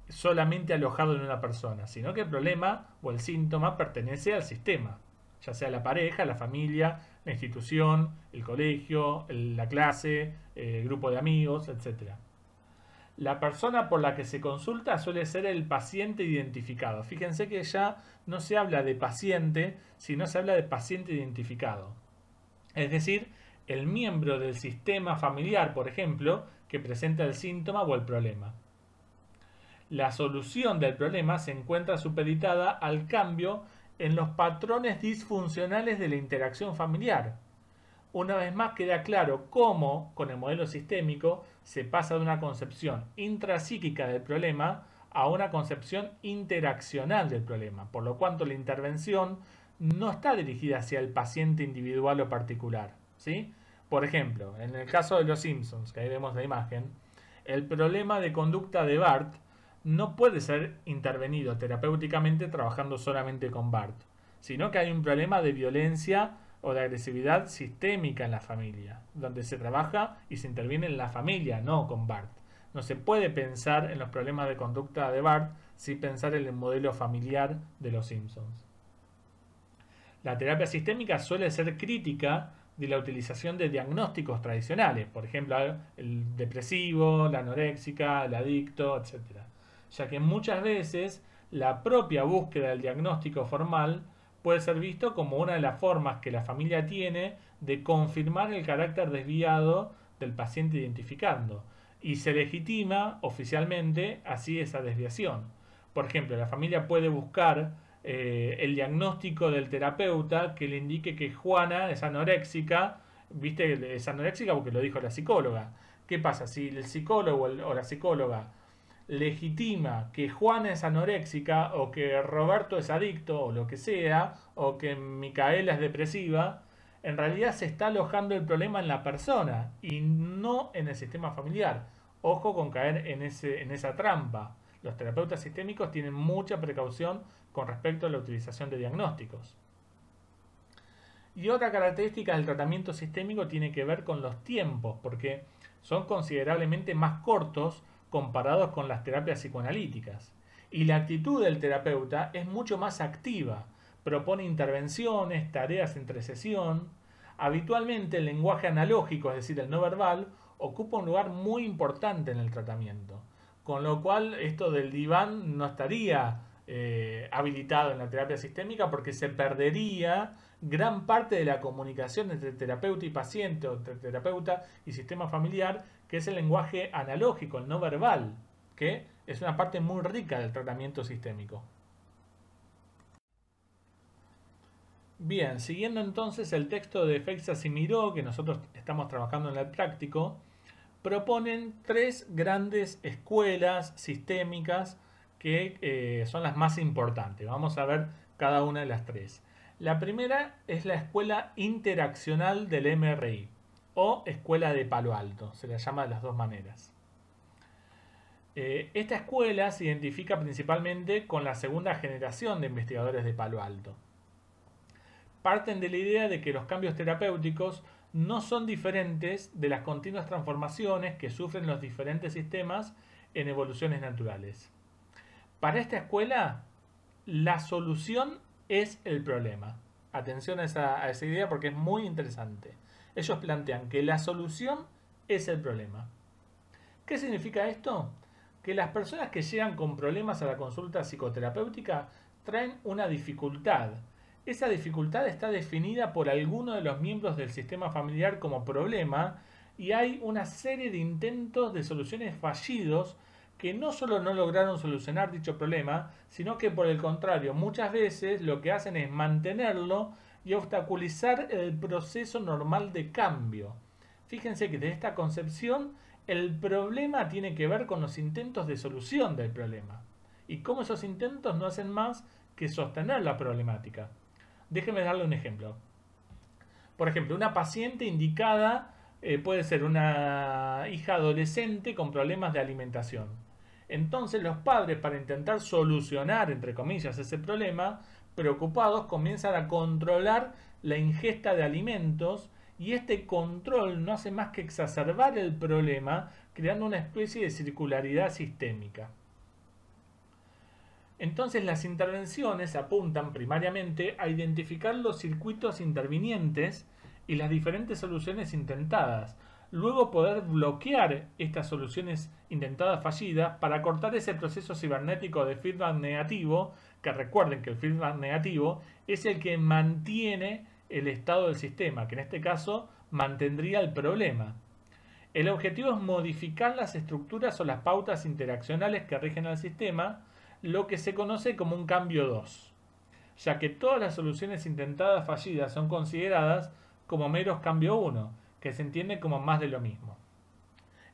solamente alojado en una persona, sino que el problema o el síntoma pertenece al sistema, ya sea la pareja, la familia, la institución, el colegio, la clase, el grupo de amigos, etc. La persona por la que se consulta suele ser el paciente identificado. Fíjense que ya no se habla de paciente, sino se habla de paciente identificado. Es decir, el miembro del sistema familiar, por ejemplo, que presenta el síntoma o el problema. La solución del problema se encuentra supeditada al cambio en los patrones disfuncionales de la interacción familiar. Una vez más queda claro cómo, con el modelo sistémico, se pasa de una concepción intrapsíquica del problema a una concepción interaccional del problema, por lo cual la intervención no está dirigida hacia el paciente individual o particular, ¿sí? Por ejemplo, en el caso de los Simpsons, que ahí vemos la imagen, el problema de conducta de Bart no puede ser intervenido terapéuticamente trabajando solamente con Bart, sino que hay un problema de violencia o de agresividad sistémica en la familia, donde se trabaja y se interviene en la familia, no con Bart. No se puede pensar en los problemas de conducta de Bart sin pensar en el modelo familiar de los Simpsons. La terapia sistémica suele ser crítica de la utilización de diagnósticos tradicionales, por ejemplo, el depresivo, la anoréxica, el adicto, etc. Ya que muchas veces la propia búsqueda del diagnóstico formal puede ser visto como una de las formas que la familia tiene de confirmar el carácter desviado del paciente identificando, y se legitima oficialmente así esa desviación. Por ejemplo, la familia puede buscar el diagnóstico del terapeuta que le indique que Juana es anoréxica, ¿viste? Es anoréxica porque lo dijo la psicóloga. ¿Qué pasa? Si el psicólogo o la psicóloga legitima que Juana es anoréxica o que Roberto es adicto o lo que sea, o que Micaela es depresiva, en realidad se está alojando el problema en la persona y no en el sistema familiar. Ojo con caer en esa trampa. Los terapeutas sistémicos tienen mucha precaución con respecto a la utilización de diagnósticos. Y otra característica del tratamiento sistémico tiene que ver con los tiempos, porque son considerablemente más cortos comparados con las terapias psicoanalíticas. Y la actitud del terapeuta es mucho más activa, propone intervenciones, tareas entre sesión. Habitualmente el lenguaje analógico, es decir, el no verbal, ocupa un lugar muy importante en el tratamiento. Con lo cual esto del diván no estaría habilitado en la terapia sistémica porque se perdería gran parte de la comunicación entre terapeuta y paciente o entre terapeuta y sistema familiar, que es el lenguaje analógico, el no verbal, que es una parte muy rica del tratamiento sistémico. Bien, siguiendo entonces el texto de Feixas y Miró, que nosotros estamos trabajando en el práctico, proponen tres grandes escuelas sistémicas que son las más importantes. Vamos a ver cada una de las tres. La primera es la escuela interaccional del MRI o escuela de Palo Alto, se la llama de las dos maneras. Esta escuela se identifica principalmente con la segunda generación de investigadores de Palo Alto. Parten de la idea de que los cambios terapéuticos no son diferentes de las continuas transformaciones que sufren los diferentes sistemas en evoluciones naturales. Para esta escuela, la solución es el problema. Atención a esa idea porque es muy interesante. Ellos plantean que la solución es el problema. ¿Qué significa esto? Que las personas que llegan con problemas a la consulta psicoterapéutica traen una dificultad. Esa dificultad está definida por alguno de los miembros del sistema familiar como problema y hay una serie de intentos de soluciones fallidos que no solo no lograron solucionar dicho problema, sino que por el contrario, muchas veces lo que hacen es mantenerlo y obstaculizar el proceso normal de cambio. Fíjense que de esta concepción el problema tiene que ver con los intentos de solución del problema y cómo esos intentos no hacen más que sostener la problemática. Déjenme darle un ejemplo. Por ejemplo, una paciente indicada puede ser una hija adolescente con problemas de alimentación. Entonces los padres, para intentar solucionar, entre comillas, ese problema, preocupados, comienzan a controlar la ingesta de alimentos y este control no hace más que exacerbar el problema, creando una especie de circularidad sistémica. Entonces las intervenciones apuntan primariamente a identificar los circuitos intervinientes y las diferentes soluciones intentadas, luego poder bloquear estas soluciones intentadas fallidas para cortar ese proceso cibernético de feedback negativo, que recuerden que el feedback negativo es el que mantiene el estado del sistema, que en este caso mantendría el problema. El objetivo es modificar las estructuras o las pautas interaccionales que rigen al sistema, lo que se conoce como un cambio 2, ya que todas las soluciones intentadas fallidas son consideradas como meros cambio 1, que se entiende como más de lo mismo.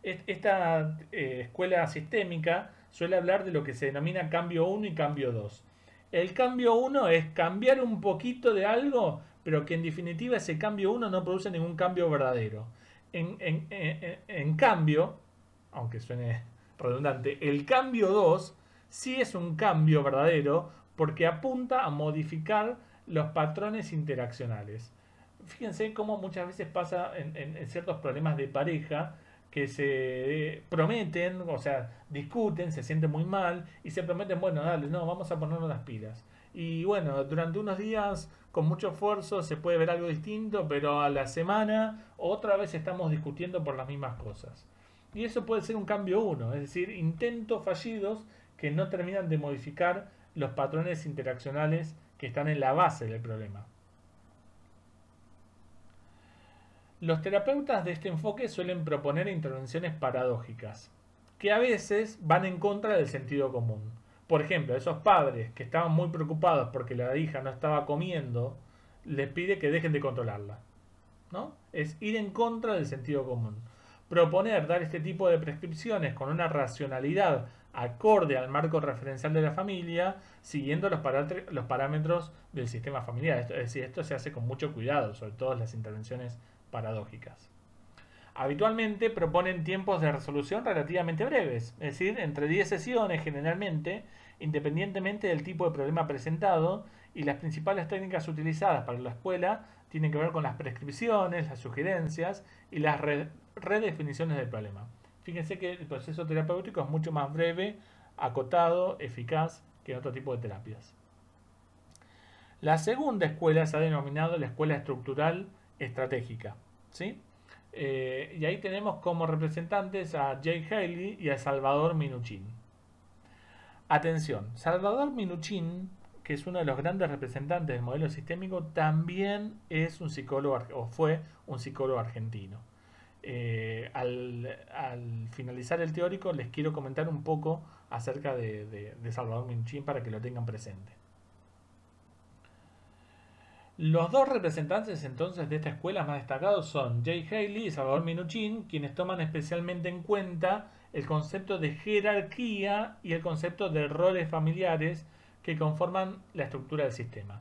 Esta escuela sistémica suele hablar de lo que se denomina cambio 1 y cambio 2. El cambio 1 es cambiar un poquito de algo, pero que en definitiva ese cambio 1 no produce ningún cambio verdadero. En cambio, aunque suene redundante, el cambio 2 sí es un cambio verdadero porque apunta a modificar los patrones interaccionales. Fíjense cómo muchas veces pasa en ciertos problemas de pareja que se prometen, o sea, discuten, se sienten muy mal y se prometen, bueno, dale, no, vamos a ponernos las pilas. Y bueno, durante unos días con mucho esfuerzo se puede ver algo distinto, pero a la semana otra vez estamos discutiendo por las mismas cosas. Y eso puede ser un cambio 1, es decir, intentos fallidos que no terminan de modificar los patrones interaccionales que están en la base del problema. Los terapeutas de este enfoque suelen proponer intervenciones paradójicas, que a veces van en contra del sentido común. por ejemplo, a esos padres que estaban muy preocupados porque la hija no estaba comiendo, les pide que dejen de controlarla, ¿no? Es ir en contra del sentido común. Proponer dar este tipo de prescripciones con una racionalidad acorde al marco referencial de la familia, siguiendo los parámetros del sistema familiar. Es decir, esto se hace con mucho cuidado, sobre todo las intervenciones paradójicas. Habitualmente proponen tiempos de resolución relativamente breves, es decir, entre 10 sesiones generalmente, independientemente del tipo de problema presentado, y las principales técnicas utilizadas para la escuela tienen que ver con las prescripciones, las sugerencias y las redefiniciones del problema. Fíjense que el proceso terapéutico es mucho más breve, acotado, eficaz que en otro tipo de terapias. La segunda escuela se ha denominado la escuela estructural estratégica, ¿sí? Y ahí tenemos como representantes a Jay Haley y a Salvador Minuchin. Atención, Salvador Minuchin, que es uno de los grandes representantes del modelo sistémico, también es un psicólogo o fue un psicólogo argentino. Al finalizar el teórico les quiero comentar un poco acerca de Salvador Minuchin para que lo tengan presente. Los dos representantes entonces de esta escuela más destacados son Jay Haley y Salvador Minuchin, quienes toman especialmente en cuenta el concepto de jerarquía y el concepto de roles familiares que conforman la estructura del sistema.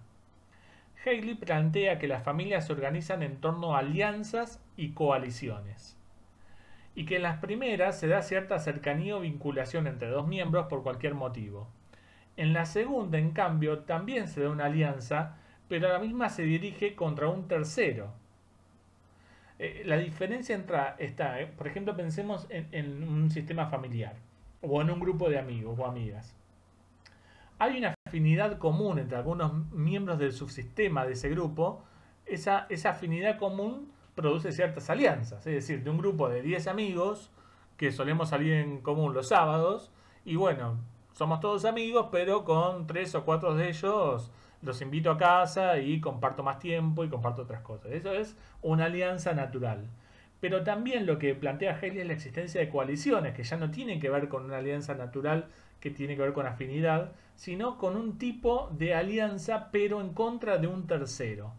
Haley plantea que las familias se organizan en torno a alianzas y coaliciones, y que en las primeras se da cierta cercanía o vinculación entre dos miembros por cualquier motivo. En la segunda, en cambio, también se da una alianza, pero la misma se dirige contra un tercero. La diferencia está, por ejemplo, pensemos en un sistema familiar o en un grupo de amigos o amigas. Hay una afinidad común entre algunos miembros del subsistema de ese grupo. Esa afinidad común produce ciertas alianzas, es decir, de un grupo de 10 amigos que solemos salir en común los sábados, y bueno, somos todos amigos, pero con 3 o 4 de ellos los invito a casa y comparto más tiempo y comparto otras cosas. Eso es una alianza natural. Pero también lo que plantea Haley es la existencia de coaliciones, que ya no tienen que ver con una alianza natural que tiene que ver con afinidad, sino con un tipo de alianza pero en contra de un tercero,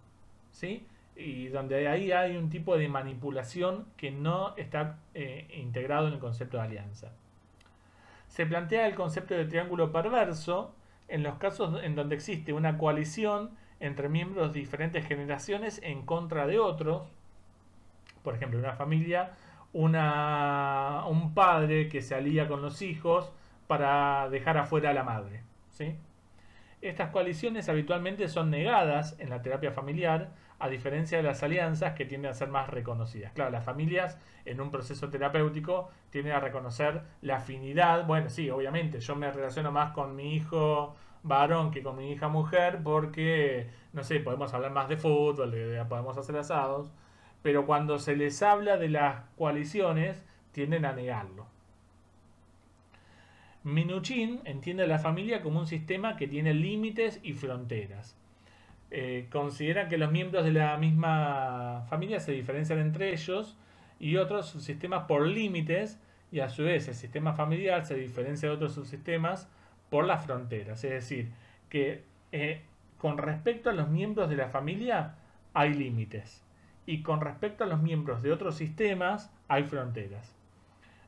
¿sí? Y donde ahí hay un tipo de manipulación que no está integrado en el concepto de alianza. Se plantea el concepto de triángulo perverso en los casos en donde existe una coalición entre miembros de diferentes generaciones en contra de otros. Por ejemplo, en una familia, un padre que se alía con los hijos para dejar afuera a la madre, ¿sí? Estas coaliciones habitualmente son negadas en la terapia familiar, a diferencia de las alianzas que tienden a ser más reconocidas. Claro, las familias en un proceso terapéutico tienden a reconocer la afinidad. Bueno, sí, obviamente, yo me relaciono más con mi hijo varón que con mi hija mujer porque, no sé, podemos hablar más de fútbol, podemos hacer asados, pero cuando se les habla de las coaliciones, tienden a negarlo. Minuchin entiende a la familia como un sistema que tiene límites y fronteras. Considera que los miembros de la misma familia se diferencian entre ellos y otros subsistemas por límites, y a su vez el sistema familiar se diferencia de otros subsistemas por las fronteras. Es decir, que con respecto a los miembros de la familia hay límites y con respecto a los miembros de otros sistemas hay fronteras.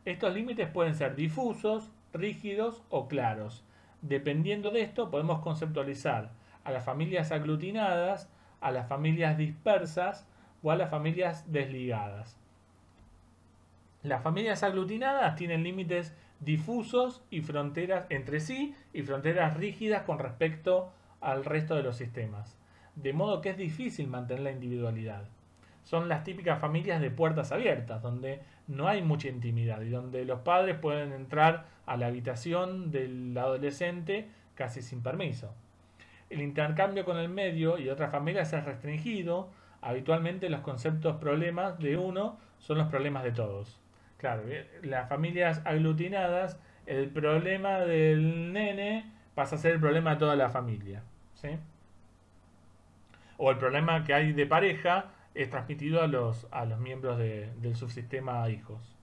Estos límites pueden ser difusos, rígidos o claros. Dependiendo de esto podemos conceptualizar a las familias aglutinadas, a las familias dispersas o a las familias desligadas. Las familias aglutinadas tienen límites difusos y fronteras entre sí y fronteras rígidas con respecto al resto de los sistemas, de modo que es difícil mantener la individualidad. Son las típicas familias de puertas abiertas, donde no hay mucha intimidad y donde los padres pueden entrar a la habitación del adolescente casi sin permiso. El intercambio con el medio y otras familias es restringido. Habitualmente los conceptos problemas de uno son los problemas de todos. Claro, las familias aglutinadas, el problema del nene pasa a ser el problema de toda la familia, ¿sí? O el problema que hay de pareja es transmitido a los miembros del subsistema hijos.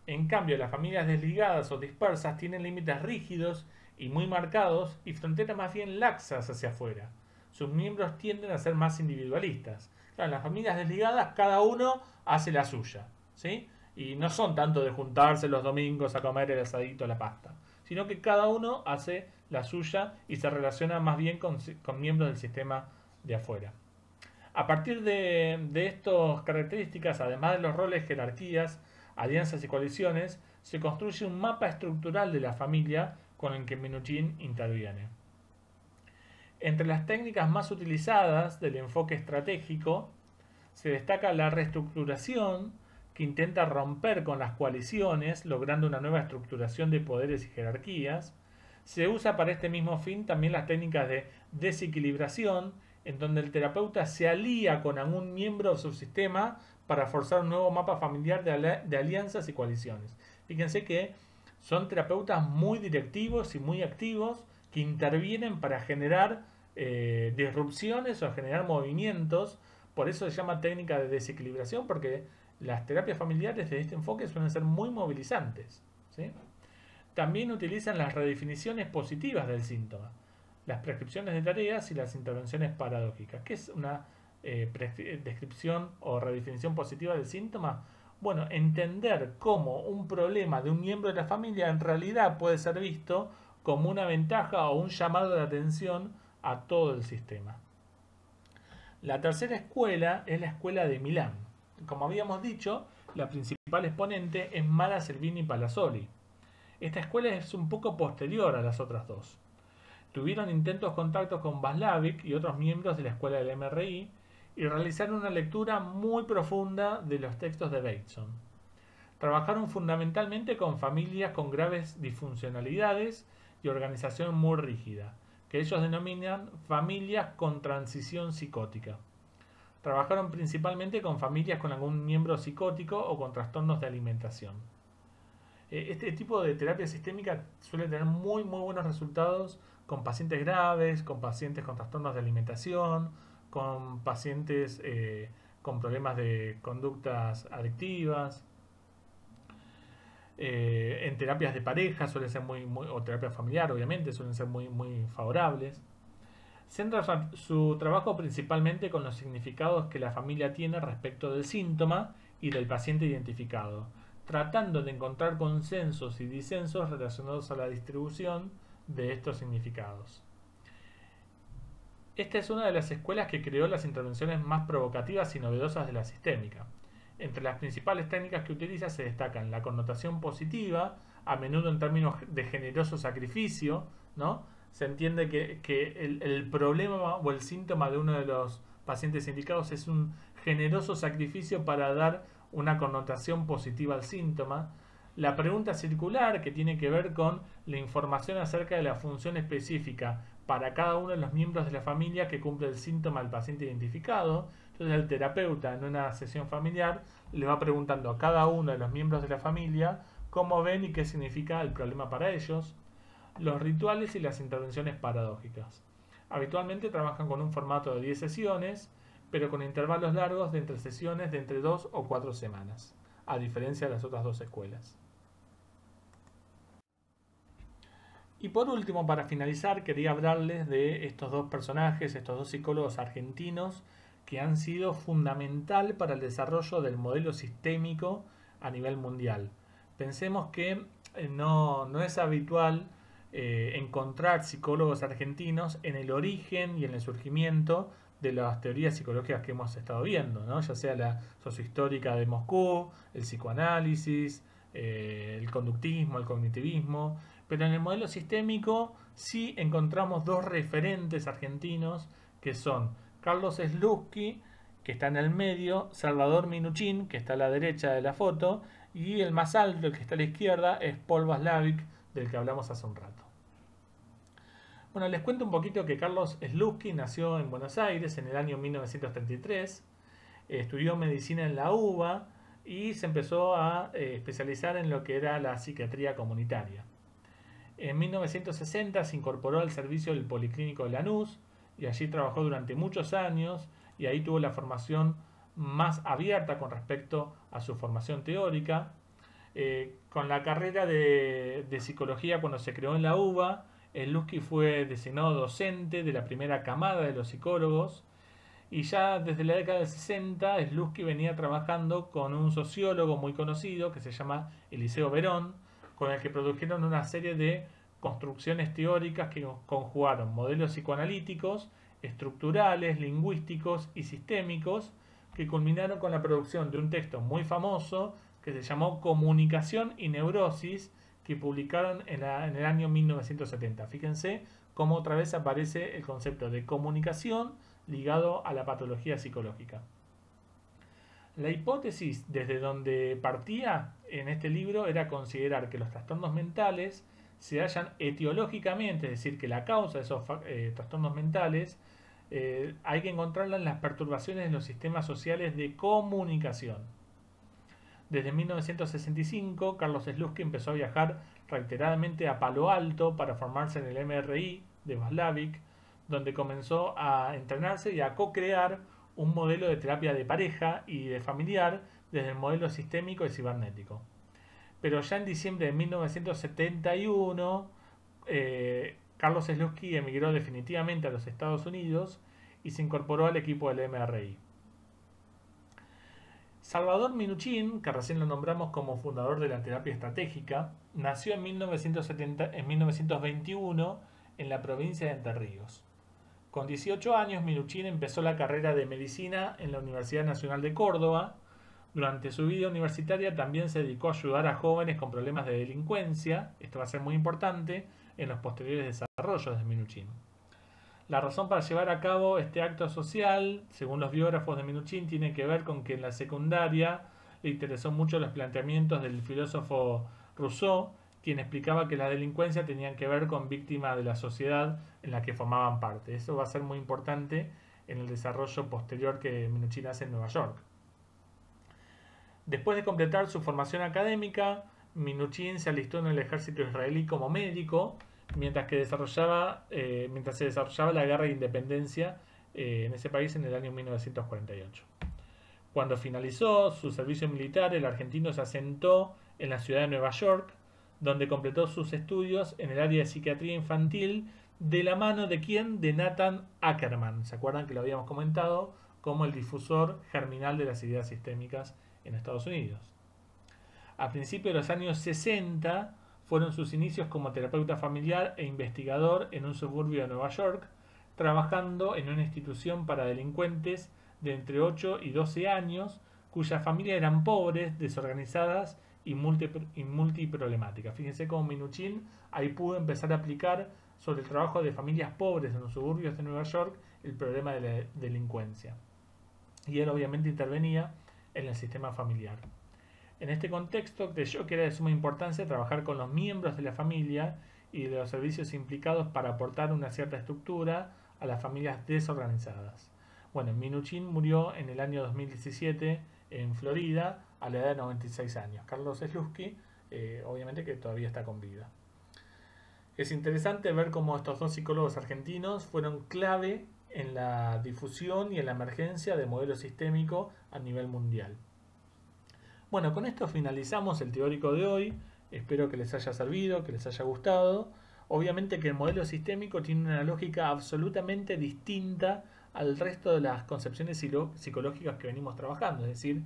En cambio, las familias desligadas o dispersas tienen límites rígidos y muy marcados y fronteras más bien laxas hacia afuera. Sus miembros tienden a ser más individualistas. Claro, en las familias desligadas cada uno hace la suya, ¿sí? Y no son tanto de juntarse los domingos a comer el asadito o la pasta, sino que cada uno hace la suya y se relaciona más bien con miembros del sistema de afuera. A partir de estas características, además de los roles, jerarquías, alianzas y coaliciones, se construye un mapa estructural de la familia con el que Minuchin interviene. Entre las técnicas más utilizadas del enfoque estratégico se destaca la reestructuración, que intenta romper con las coaliciones, logrando una nueva estructuración de poderes y jerarquías. Se usa para este mismo fin también las técnicas de desequilibración, en donde el terapeuta se alía con algún miembro de su sistema para forzar un nuevo mapa familiar de alianzas y coaliciones. Fíjense que son terapeutas muy directivos y muy activos que intervienen para generar disrupciones o generar movimientos. Por eso se llama técnica de desequilibración, porque las terapias familiares de este enfoque suelen ser muy movilizantes, ¿sí? También utilizan las redefiniciones positivas del síntoma, las prescripciones de tareas y las intervenciones paradójicas. ¿Qué es una descripción o redefinición positiva del síntoma? Bueno, entender cómo un problema de un miembro de la familia en realidad puede ser visto como una ventaja o un llamado de atención a todo el sistema. La tercera escuela es la escuela de Milán. Como habíamos dicho, la principal exponente es Mara Servini Palazzoli. Esta escuela es un poco posterior a las otras dos. Tuvieron intentos contactos con Václavic y otros miembros de la escuela del MRI y realizaron una lectura muy profunda de los textos de Bateson. Trabajaron fundamentalmente con familias con graves disfuncionalidades y organización muy rígida, que ellos denominan familias con transición psicótica. Trabajaron principalmente con familias con algún miembro psicótico o con trastornos de alimentación. Este tipo de terapia sistémica suele tener muy buenos resultados con pacientes graves, con pacientes con trastornos de alimentación, con pacientes con problemas de conductas adictivas. En terapias de pareja suelen ser o terapia familiar, obviamente, suelen ser muy favorables. Centra su trabajo principalmente con los significados que la familia tiene respecto del síntoma y del paciente identificado, tratando de encontrar consensos y disensos relacionados a la distribución de estos significados. Esta es una de las escuelas que creó las intervenciones más provocativas y novedosas de la sistémica. Entre las principales técnicas que utiliza se destacan la connotación positiva, a menudo en términos de generoso sacrificio, ¿no? Se entiende que el problema o el síntoma de uno de los pacientes indicados es un generoso sacrificio para dar una connotación positiva al síntoma. La pregunta circular, que tiene que ver con la información acerca de la función específica para cada uno de los miembros de la familia que cumple el síntoma del paciente identificado. Entonces el terapeuta en una sesión familiar le va preguntando a cada uno de los miembros de la familia cómo ven y qué significa el problema para ellos. Los rituales y las intervenciones paradójicas. Habitualmente trabajan con un formato de 10 sesiones, pero con intervalos largos de entre sesiones de entre 2 o 4 semanas, a diferencia de las otras dos escuelas. Y por último, para finalizar, quería hablarles de estos dos personajes, estos dos psicólogos argentinos que han sido fundamental para el desarrollo del modelo sistémico a nivel mundial. Pensemos que no es habitual encontrar psicólogos argentinos en el origen y en el surgimiento de las teorías psicológicas que hemos estado viendo, ¿no? Ya sea la sociohistórica de Moscú, el psicoanálisis, el conductismo, el cognitivismo, pero en el modelo sistémico sí encontramos dos referentes argentinos que son Carlos Slutsky, que está en el medio, Salvador Minuchin, que está a la derecha de la foto, y el más alto, el que está a la izquierda, es Paul Václavic, del que hablamos hace un rato. Bueno, les cuento un poquito que Carlos Slutsky nació en Buenos Aires en el año 1933, estudió medicina en la UBA y se empezó a especializar en lo que era la psiquiatría comunitaria. En 1960 se incorporó al servicio del Policlínico de Lanús y allí trabajó durante muchos años y ahí tuvo la formación más abierta con respecto a su formación teórica. Con la carrera de psicología, cuando se creó en la UBA, Slutsky fue designado docente de la primera camada de los psicólogos y ya desde la década del 60 Slutsky venía trabajando con un sociólogo muy conocido que se llama Eliseo Verón, con el que produjeron una serie de construcciones teóricas que conjugaron modelos psicoanalíticos, estructurales, lingüísticos y sistémicos, que culminaron con la producción de un texto muy famoso que se llamó Comunicación y Neurosis, que publicaron en el año 1970. Fíjense cómo otra vez aparece el concepto de comunicación ligado a la patología psicológica. La hipótesis desde donde partía en este libro era considerar que los trastornos mentales se hallan etiológicamente, es decir, que la causa de esos trastornos mentales hay que encontrarla en las perturbaciones de los sistemas sociales de comunicación. Desde 1965, Carlos Slutsky empezó a viajar reiteradamente a Palo Alto para formarse en el MRI de Václavic, donde comenzó a entrenarse y a co-crear un modelo de terapia de pareja y de familiar desde el modelo sistémico y cibernético. Pero ya en diciembre de 1971, Carlos Slutsky emigró definitivamente a los Estados Unidos y se incorporó al equipo del MRI. Salvador Minuchin, que recién lo nombramos como fundador de la terapia estratégica, nació en 1921 en la provincia de Entre Ríos. Con 18 años, Minuchin empezó la carrera de medicina en la Universidad Nacional de Córdoba. Durante su vida universitaria también se dedicó a ayudar a jóvenes con problemas de delincuencia, esto va a ser muy importante en los posteriores desarrollos de Minuchin. La razón para llevar a cabo este acto social, según los biógrafos de Minuchin, tiene que ver con que en la secundaria le interesó mucho los planteamientos del filósofo Rousseau, quien explicaba que la delincuencia tenía que ver con víctimas de la sociedad en la que formaban parte. Eso va a ser muy importante en el desarrollo posterior que Minuchin hace en Nueva York. Después de completar su formación académica, Minuchin se alistó en el ejército israelí como médico, mientras se desarrollaba la guerra de independencia en ese país en el año 1948. Cuando finalizó su servicio militar, el argentino se asentó en la ciudad de Nueva York, donde completó sus estudios en el área de psiquiatría infantil de la mano de ¿quién? De Nathan Ackerman. ¿Se acuerdan que lo habíamos comentado como el difusor germinal de las ideas sistémicas en Estados Unidos? A principios de los años 60 fueron sus inicios como terapeuta familiar e investigador en un suburbio de Nueva York, trabajando en una institución para delincuentes de entre 8 y 12 años, cuyas familias eran pobres, desorganizadas y multiproblemáticas. Fíjense cómo Minuchin ahí pudo empezar a aplicar sobre el trabajo de familias pobres en los suburbios de Nueva York el problema de la delincuencia. Y él obviamente intervenía en el sistema familiar. En este contexto creyó que era de suma importancia trabajar con los miembros de la familia y de los servicios implicados para aportar una cierta estructura a las familias desorganizadas. Bueno, Minuchin murió en el año 2017 en Florida a la edad de 96 años. Carlos Slutsky, obviamente que todavía está con vida. Es interesante ver cómo estos dos psicólogos argentinos fueron clave en la difusión y en la emergencia de modelo sistémico a nivel mundial. Bueno, con esto finalizamos el teórico de hoy. Espero que les haya servido, que les haya gustado. Obviamente que el modelo sistémico tiene una lógica absolutamente distinta al resto de las concepciones psicológicas que venimos trabajando. Es decir,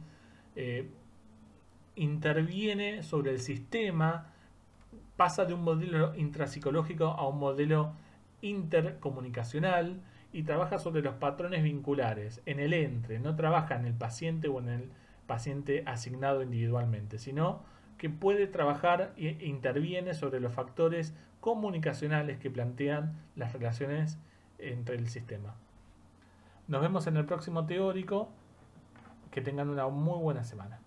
interviene sobre el sistema, pasa de un modelo intrapsicológico a un modelo intercomunicacional y trabaja sobre los patrones vinculares, en el entre, no trabaja en el paciente o en el paciente asignado individualmente, sino que puede trabajar e interviene sobre los factores comunicacionales que plantean las relaciones entre el sistema. Nos vemos en el próximo teórico. Que tengan una muy buena semana.